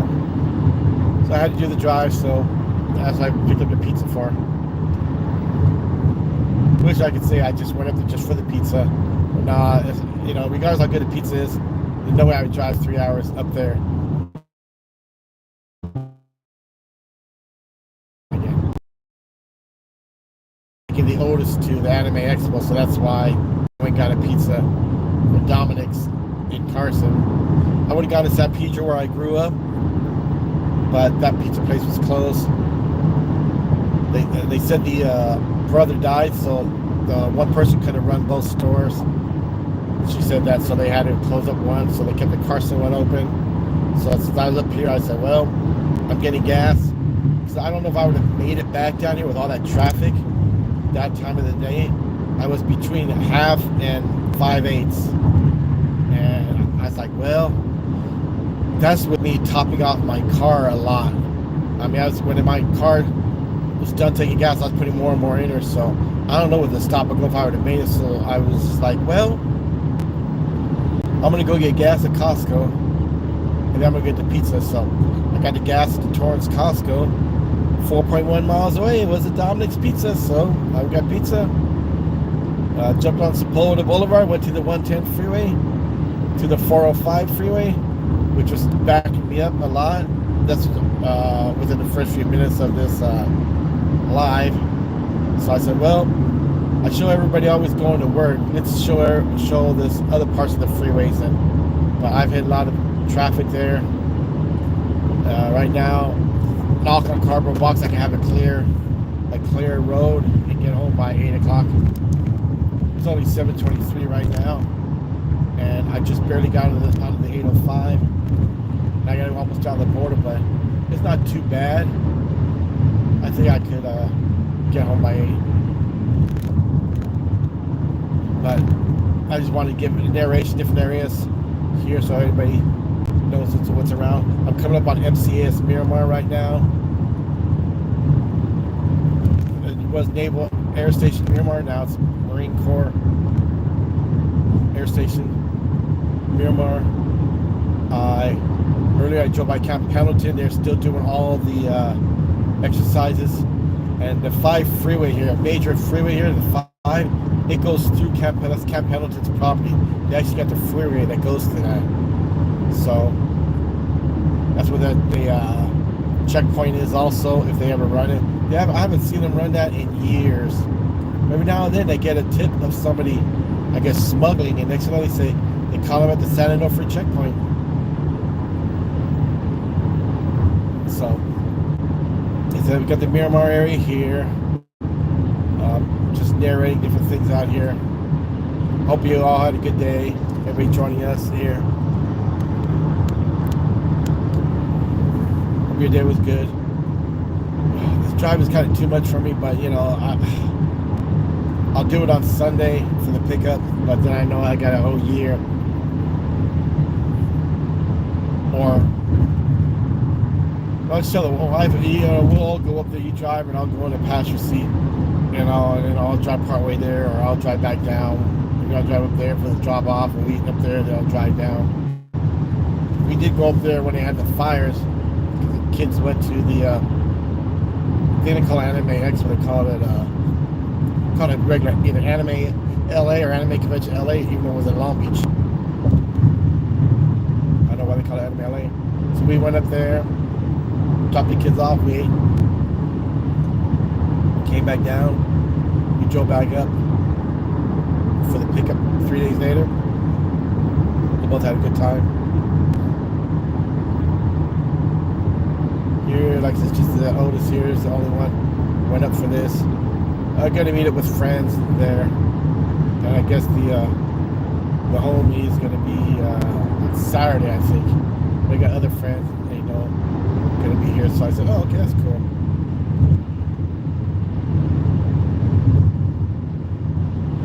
S1: I had to do the drive. So that's why I picked up the pizza for. Wish I could say I just went up there just for the pizza, but nah. You know, regardless how good the pizza is, there's no way I would drive 3 hours up there. Again, taking the oldest to the Anime Expo, so that's why I went and got a pizza from Dominic's in Carson. I would have gone to San Pedro where I grew up, but that pizza place was closed. They said the brother died, so the one person couldn't run both stores. She said that, so they had to close up one, so they kept the Carson one open. So since I was up here, I said, well, I'm getting gas. So I don't know if I would have made it back down here with all that traffic that time of the day. I was between 1/2 and 5/8. And I was like, well, that's with me topping off my car a lot. I mean, when my car was done taking gas, I was putting more and more in her, so I don't know what the stop would go if I would have made it. So I was just like, well, I'm gonna go get gas at Costco, and then I'm gonna get the pizza. So I got the gas at the Torrance Costco, 4.1 miles away. It was a Dominic's Pizza, so I got pizza. Jumped on Sepulveda Boulevard, went to the 110 freeway, to the 405 freeway, which was backing me up a lot. That's within the first few minutes of this live. So I said, well, I show everybody always going to work. Let's show this other parts of the freeways. But I've hit a lot of traffic there. Right now, knock on cardboard box, I can have a clear road and get home by 8 o'clock. It's only 7:23 right now, and I just barely got out of the 805. And I got almost down the border, but it's not too bad. I think I could get home by 8. But I just wanted to give a narration, different areas here, so everybody knows what's around. I'm coming up on MCAS Miramar right now. It was Naval Air Station Miramar, now it's Marine Corps Air Station Miramar. Earlier I drove by Camp Pendleton. They're still doing all the exercises. And the 5 freeway here, a major freeway here, the 5, it goes through Camp Pendleton's property. They actually got the freeway that goes to that. So that's where the checkpoint is also, if they ever run it. I haven't seen them run that in years. Every now and then they get a tip of somebody, I guess, smuggling, and next thing they call them at the San Onofre checkpoint. So we got the Miramar area here. Just narrating different things out here. Hope you all had a good day. Everybody joining us here. Hope your day was good. This drive is kind of too much for me, but you know, I'll do it on Sunday for the pickup, but then I know I got a whole year. Or I'll just tell the wife, we'll all go up there, you drive, and I'll go in the passenger seat, and I'll drive part way there, or I'll drive back down. Maybe I'll drive up there for the drop off, and we eat up there, then I'll drive down. We did go up there when they had the fires. The kids went to the, I think they call it Anime X, what they call it, regular, either Anime LA or Anime Convention LA, even though it was in Long Beach. I don't know why they call it Anime LA. So we went up there, dropped the kids off, we ate, came back down, we drove back up for the pickup 3 days later. We both had a good time. Here, like it's just the oldest here is the only one. Went up for this. I'm gonna meet up with friends there, and I guess the homie is gonna be Saturday, I think. We got other friends, they know, gonna be here. So I said, oh, okay, that's cool.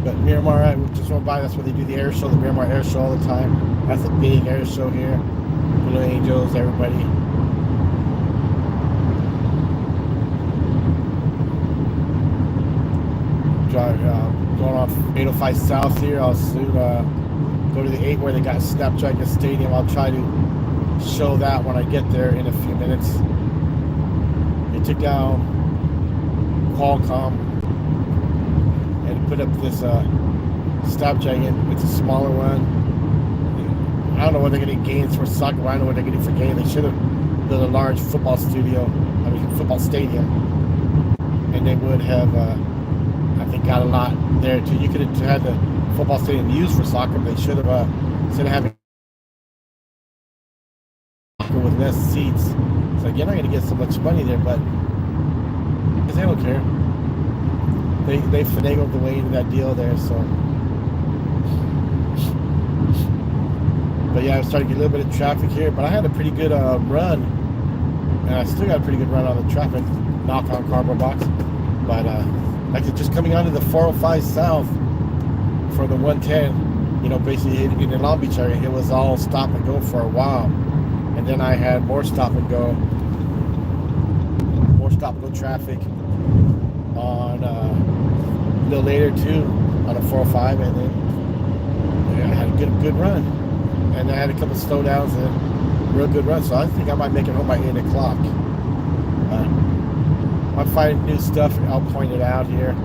S1: But Miramar, I just went by. That's where they do the air show, the Miramar Air Show all the time. That's a big air show here. Blue Angels, everybody. Going off 805 South here. I'll soon go to the 8 where they got Snapdragon Stadium. I'll try to show that when I get there in a few minutes. They took down Qualcomm and put up this Snapdragon. It's a smaller one. I don't know what they're going to gain for soccer, but I know what they're going to for gain. They should have built a large football football stadium, and they would have I think got a lot there too. You could have had the football stadium used for soccer, but they should have instead of having soccer with less seats. It's like you're not going to get so much money there, but because they don't care. They finagled the way into that deal there. So, but yeah, I was starting to get a little bit of traffic here, but I had a pretty good run, and I still got a pretty good run on the traffic. Knock on cardboard box, but like just coming onto the 405 South for the 110, you know, basically in the Long Beach area, it was all stop and go for a while, and then I had more stop and go traffic on a little later too on the 405, and then I had a good run, and I had a couple slowdowns and real good run. So I think I might make it home by 8 o'clock. I'm finding new stuff. I'll point it out here.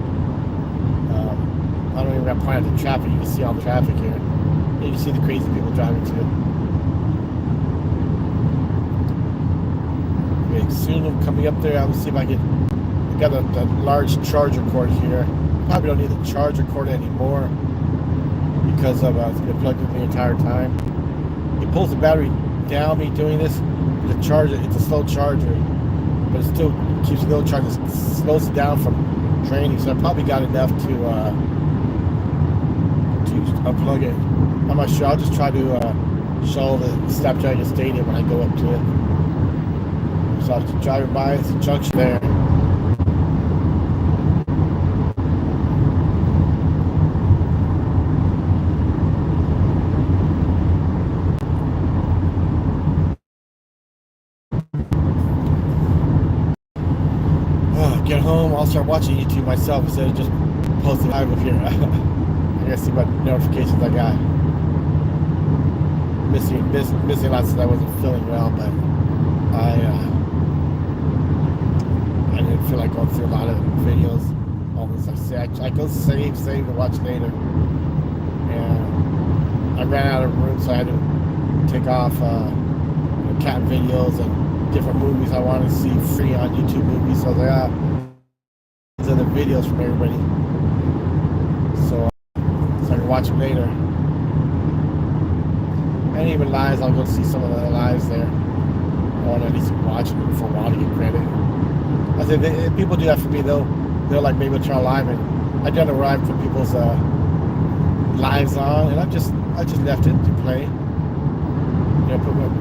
S1: I don't even have to point out the traffic. You can see all the traffic here. You can see the crazy people driving too. Okay, soon I'm coming up there. I'm gonna see if I can. I got a large charger cord here. Probably don't need the charger cord anymore because of it's been plugged in the entire time. It pulls the battery down. Me doing this. The charger. It's a slow charger, but it still keeps the little charger, slows it down from draining. So I probably got enough to unplug it. I'm not sure. I'll just try to show the Snapdragon Stadium when I go up to it. So I was driving by. It's a junction there. Get home, I'll start watching YouTube myself instead of just posting live up here. I gotta see what notifications I got. missing lots that I wasn't feeling well, but I didn't feel like going through a lot of videos. Always I go save and watch later, and I ran out of room, so I had to take off cat videos and different movies I wanted to see free on YouTube movies. So there are these other videos from everybody, so I can watch them later. And even lives, I'll go see some of the lives there. I want to at least watch them for a while to get credit. I think if people do that for me, they'll like maybe turn live, and I don't know where I put people's lives on, and I just left it to play. You know,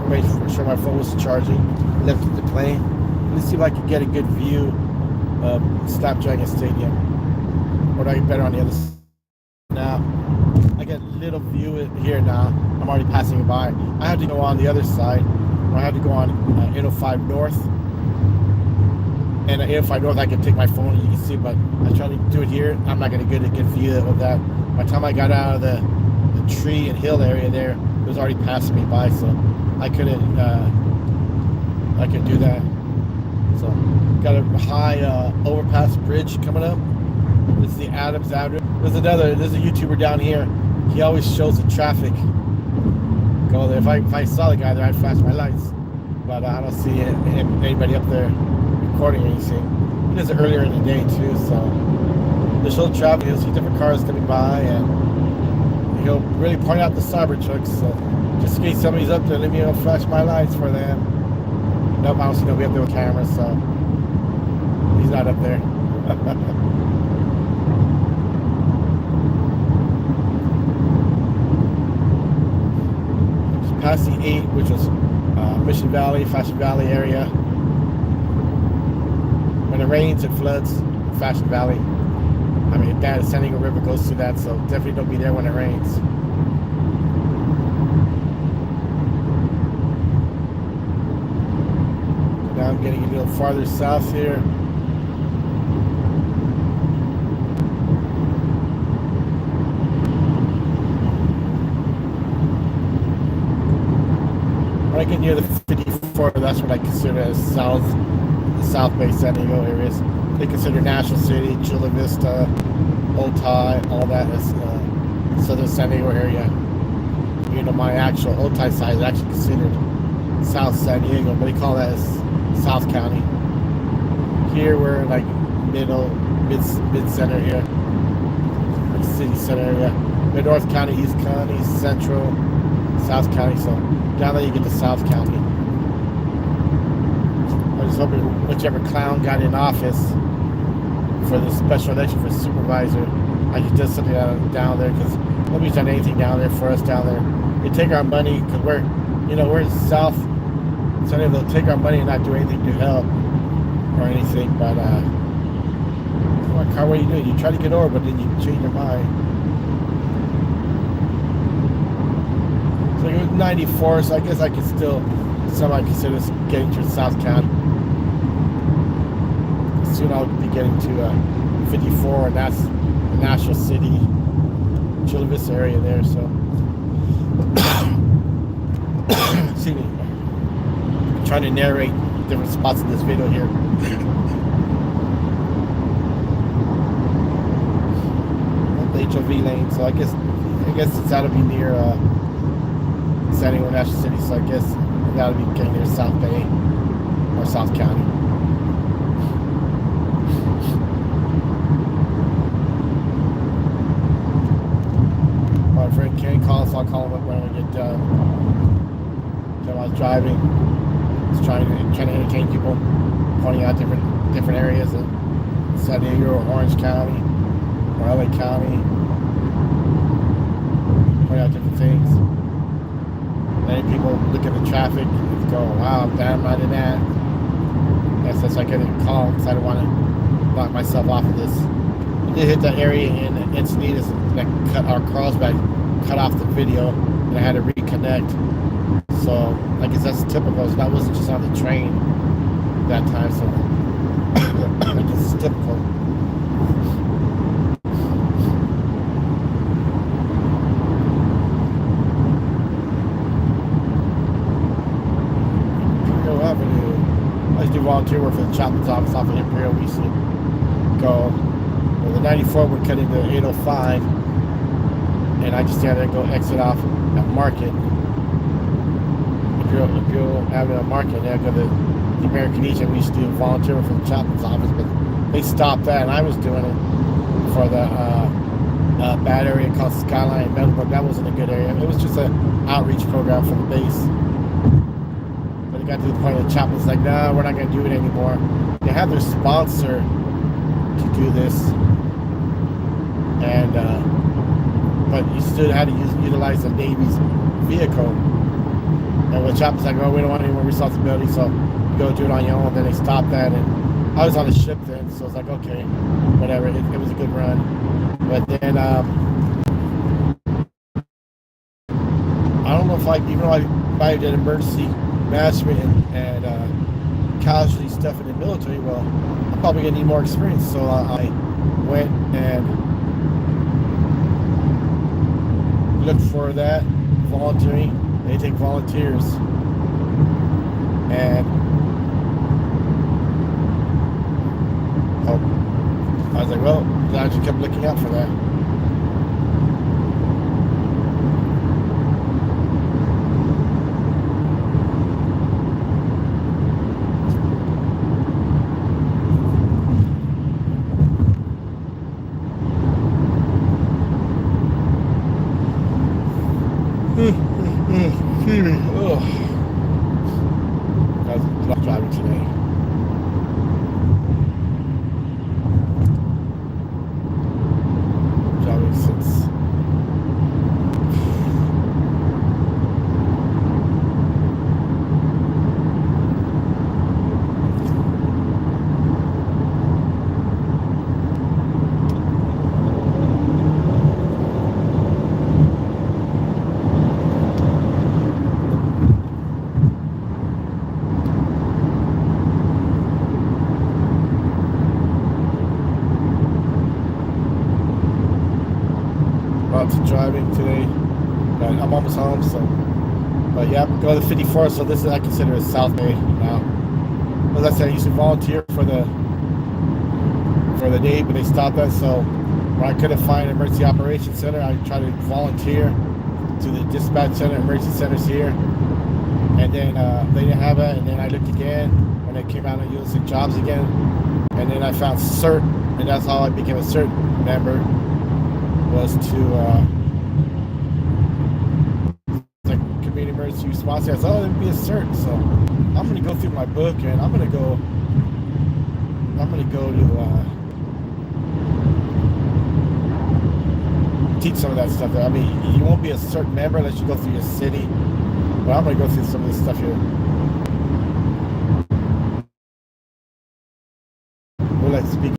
S1: made sure my phone was charging, left it to play. Let's see if I can get a good view of Snapdragon Stadium, or do I get better on the other side? Now I get a little view here now. I'm already passing it by. I have to go on the other side, or I have to go on 805 North. And at 805 North, I can take my phone and you can see, but I try to do it here. I'm not going to get a good view of that. By the time I got out of the tree and hill area there, it was already passing me by, so I couldn't do that. So got a high overpass bridge coming up. This is the Adams Avenue. There's a YouTuber down here. He always shows the traffic. Go there. If I saw the guy there, I'd flash my lights. But I don't see anybody up there recording or anything. He does it earlier in the day too, so there's still traffic. You'll see different cars coming by, and he'll really point out the Cybertrucks. So just in case somebody's up there, let me flash my lights for them. Nope, I don't see nobody up there with cameras, so he's not up there. Past the 8, which was Mission Valley, Fashion Valley area. When it rains, it floods in Fashion Valley. I mean, the San Diego River goes through that, so definitely don't be there when it rains. Now I'm getting a little farther south here. When I get near the 54, that's what I consider as South Bay San Diego areas. They consider National City, Chula Vista, Otay, all that as Southern San Diego area. You know, my actual Otay side is actually considered South San Diego, but they call that as South County. Here we're like mid center here, like city center area. Mid North County, East County, Central, South County. So down there you get to South County. I was hoping whichever clown got in office for the special election for supervisor, I could do something down there, because nobody's done anything down there for us down there. They take our money, because we're South, so they'll take our money and not do anything to help or anything. But what do you do? You try to get over, but then you change your mind. So it was 94, so I guess I could still somehow consider getting to South County. Soon I'll be getting to 54, and that's the National City, Chula Vista area there. So, excuse me. I'm trying to narrate different spots in this video here. The HOV lane, so I guess it's got to be near San Diego National City. So I guess I got to be getting near South Bay or South County. My friend Ken calls, so I'll call him up when I get done. So I was driving, just trying to entertain people, pointing out different areas of San Diego or Orange County or LA County, pointing out different things. Many people look at the traffic and go, wow, damn, I did that. Yes, that's why I couldn't call, because I didn't want to knock myself off of this. I did hit that area in Encinitas that cut off the video, and I had to reconnect. So I guess that's typical. So that wasn't just on the train that time, so I guess it's typical. do volunteer work for the chaplain's office off of Imperial. We used to go, well, the 94 would cut into 805, and I just stand there and go exit off at Market, Imperial Avenue at Market, and then I go to the American Legion. We used to do volunteer work for the chaplain's office, but they stopped that, and I was doing it for the bad area called Skyline Meadowbrook. That wasn't a good area. It was just an outreach program for the base. But it got to the point the chaplain's like, no, we're not going to do it anymore. They had their sponsor to do this, and but you still had to utilize the Navy's vehicle. And the chaplain's like, oh, we don't want any more responsibility, so you go do it on your own. Then they stopped that, and I was on the ship then, so I was like, okay, whatever. It was a good run. But then, I don't know if I did emergency management and casualty stuff in the military. Well, I'm probably going to need more experience. So I went and looked for that, volunteering. They take volunteers. And I was like, well, I just kept looking out for that. Excuse me. Ugh. I was not driving today. Since driving today, but I'm almost home. So, but yeah, go to the 54. So this is, I consider it South Bay now. As I said, I used to volunteer for the day, but they stopped that. So when I couldn't find an emergency operations center, I tried to volunteer to the dispatch center, emergency centers here, and then they didn't have it. And then I looked again when they came out on USA Jobs again, and then I found CERT, and that's how I became a CERT member. Was to like community emergency response. I thought, oh, there'd be a cert, so I'm gonna go through my book and I'm gonna go to teach some of that stuff there. I mean, you won't be a cert member unless you go through your city, but I'm gonna go through some of this stuff here. We'll let speak.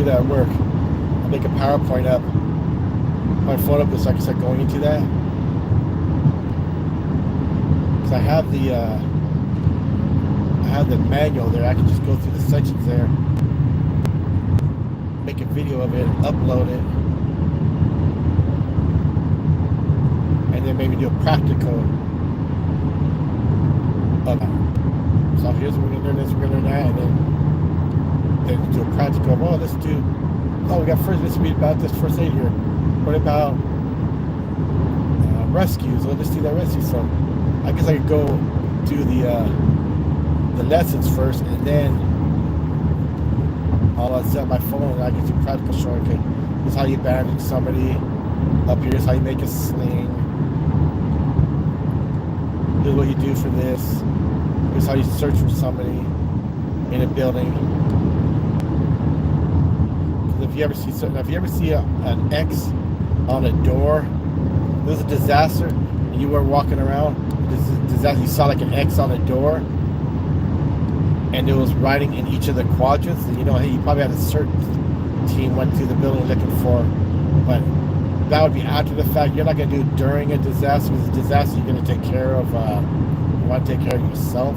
S1: That at work. I'll make a PowerPoint up. My phone up so I can start going into that. Because I have the manual there. I can just go through the sections there, make a video of it, upload it, and then maybe do a practical of it. So here's what we're gonna learn this, we're gonna learn that, and then do a practical. Well, let's do. Oh, we got first. Let's read about this first aid here. What about rescues? Well, let's do that rescue. So, I guess I could go do the lessons first, and then I'll set up my phone and I can do practical showing. Okay, this is how you bandage somebody. Up here is how you make a sling. Here's what you do for this. Here's how you search for somebody in a building. If you ever see an X on a door, there's a disaster, and you were walking around, disaster, you saw like an X on a door, and it was writing in each of the quadrants, and hey, you probably had a certain team went through the building looking for, but that would be after the fact. You're not going to do it during a disaster, because a disaster you're going to take care of, you want to take care of yourself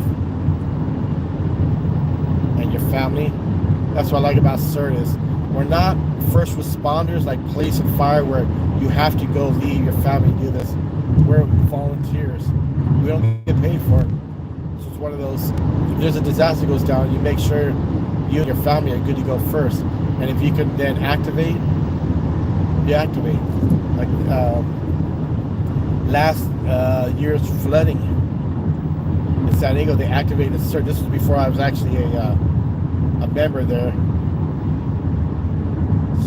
S1: and your family. That's what I like about CERT is We're not first responders like police and fire where you have to go leave your family to do this. We're volunteers. We don't get paid for it. So it's one of those, if there's a disaster goes down, you make sure you and your family are good to go first. And if you can then activate, you activate. Like last year's flooding in San Diego, they activated a certain, this was before I was actually a member there.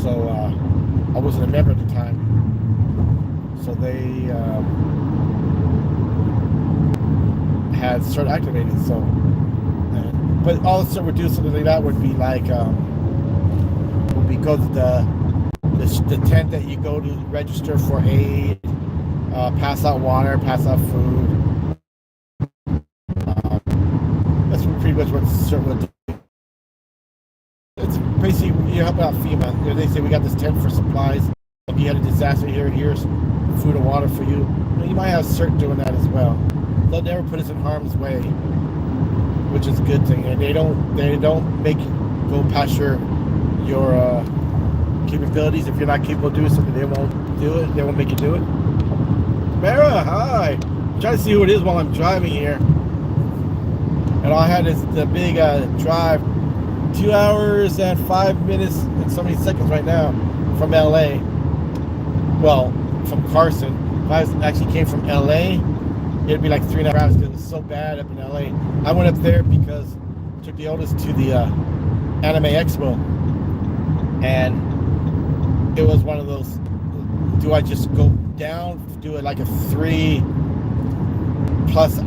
S1: So I wasn't a member at the time. So they had started activating. So, but all the stuff would do something like that would be like would be go to the tent that you go to register for aid, pass out water, pass out food. That's pretty much what CERT would do. It's basically you help out FEMA. They say we got this tent for supplies. If you had a disaster here, here's food and water for you. You might have CERT doing that as well. They'll never put us in harm's way, which is a good thing. And they don't make you go past your capabilities. If you're not capable of doing something, they won't do it. They won't make you do it. Mara, hi. I'm trying to see who it is while I'm driving here. And all I had is the big drive, 2 hours and 5 minutes and so many seconds right now from LA. Well, from Carson. If I actually came from LA, it'd be like 3.5 hours because it was so bad up in LA. I went up there because I took the oldest to the Anime Expo, and it was one of those, do I just go down, do it like a 3+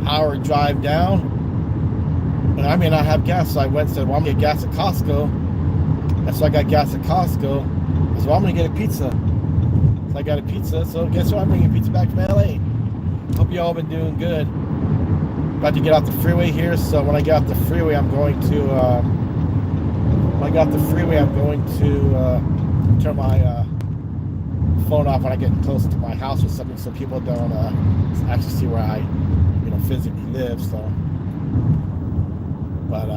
S1: hour drive down? And I may not have gas, so I went and said, well, I'm gonna get gas at Costco. And so I got gas at Costco. I said, well, I'm gonna get a pizza. So I got a pizza, so guess what? I'm bringing pizza back from LA. Hope you all been doing good. About to get off the freeway here, so when I get off the freeway, I'm going to turn my phone off when I get close to my house or something, so people don't actually see where I, physically live. So, but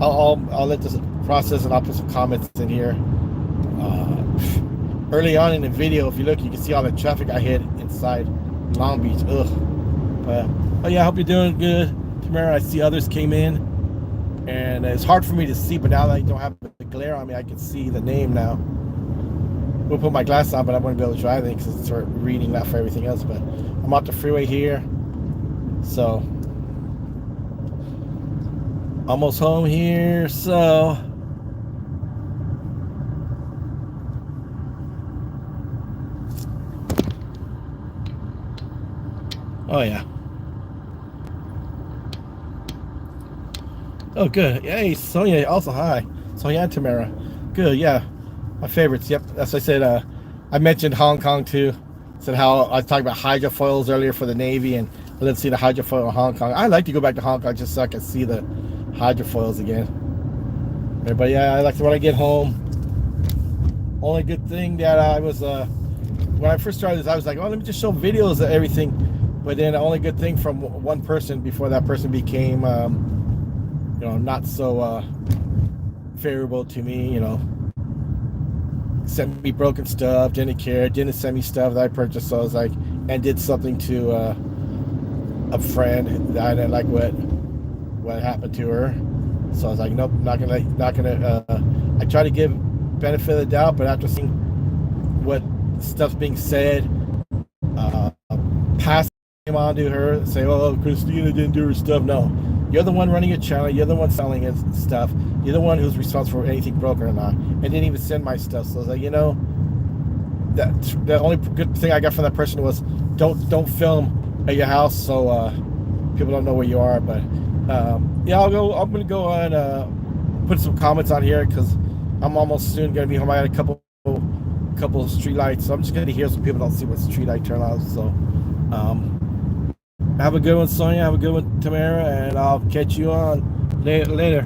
S1: I'll let this process, and I'll put some comments in here. Early on in the video, if you look, you can see all the traffic I hit inside Long Beach. Ugh. But oh yeah, I hope you're doing good. Tamara, I see others came in, and it's hard for me to see, but now that I don't have the glare on me, I can see the name now. We'll put my glasses on, but I won't be able to drive it because it's sort of reading that for everything else. But I'm off the freeway here, so almost home here. So oh yeah. Oh good. Hey Sonia, also hi. Sonia and Tamara. Good, yeah. My favorites. Yep. As I said, I mentioned Hong Kong too. Said how I was talking about hydrofoils earlier for the Navy, and let's see the hydrofoil in Hong Kong. I like to go back to Hong Kong just so I can see the hydrofoils again. But yeah, I like to when I get home. Only good thing that I was when I first started this, I was like, oh, let me just show videos of everything. But then the only good thing from one person before that person became, not so favorable to me, sent me broken stuff, didn't care, didn't send me stuff that I purchased. So I was like, and did something to a friend that I didn't like what happened to her. So I was like, nope, not gonna. I try to give benefit of the doubt, but after seeing what stuff's being said, pass on to her, say, oh, Christina didn't do her stuff. No, you're the one running your channel, you're the one selling it stuff, you're the one who's responsible for anything broken or not, and didn't even send my stuff. So I was like, that the only good thing I got from that person was don't film at your house, so people don't know where you are. But yeah, I'm gonna go on put some comments on here because I'm almost soon gonna be home. I got a couple street lights, so I'm just gonna hear so people don't see what street light turn off. So have a good one, Sonia. Have a good one, Tamara, and I'll catch you on later.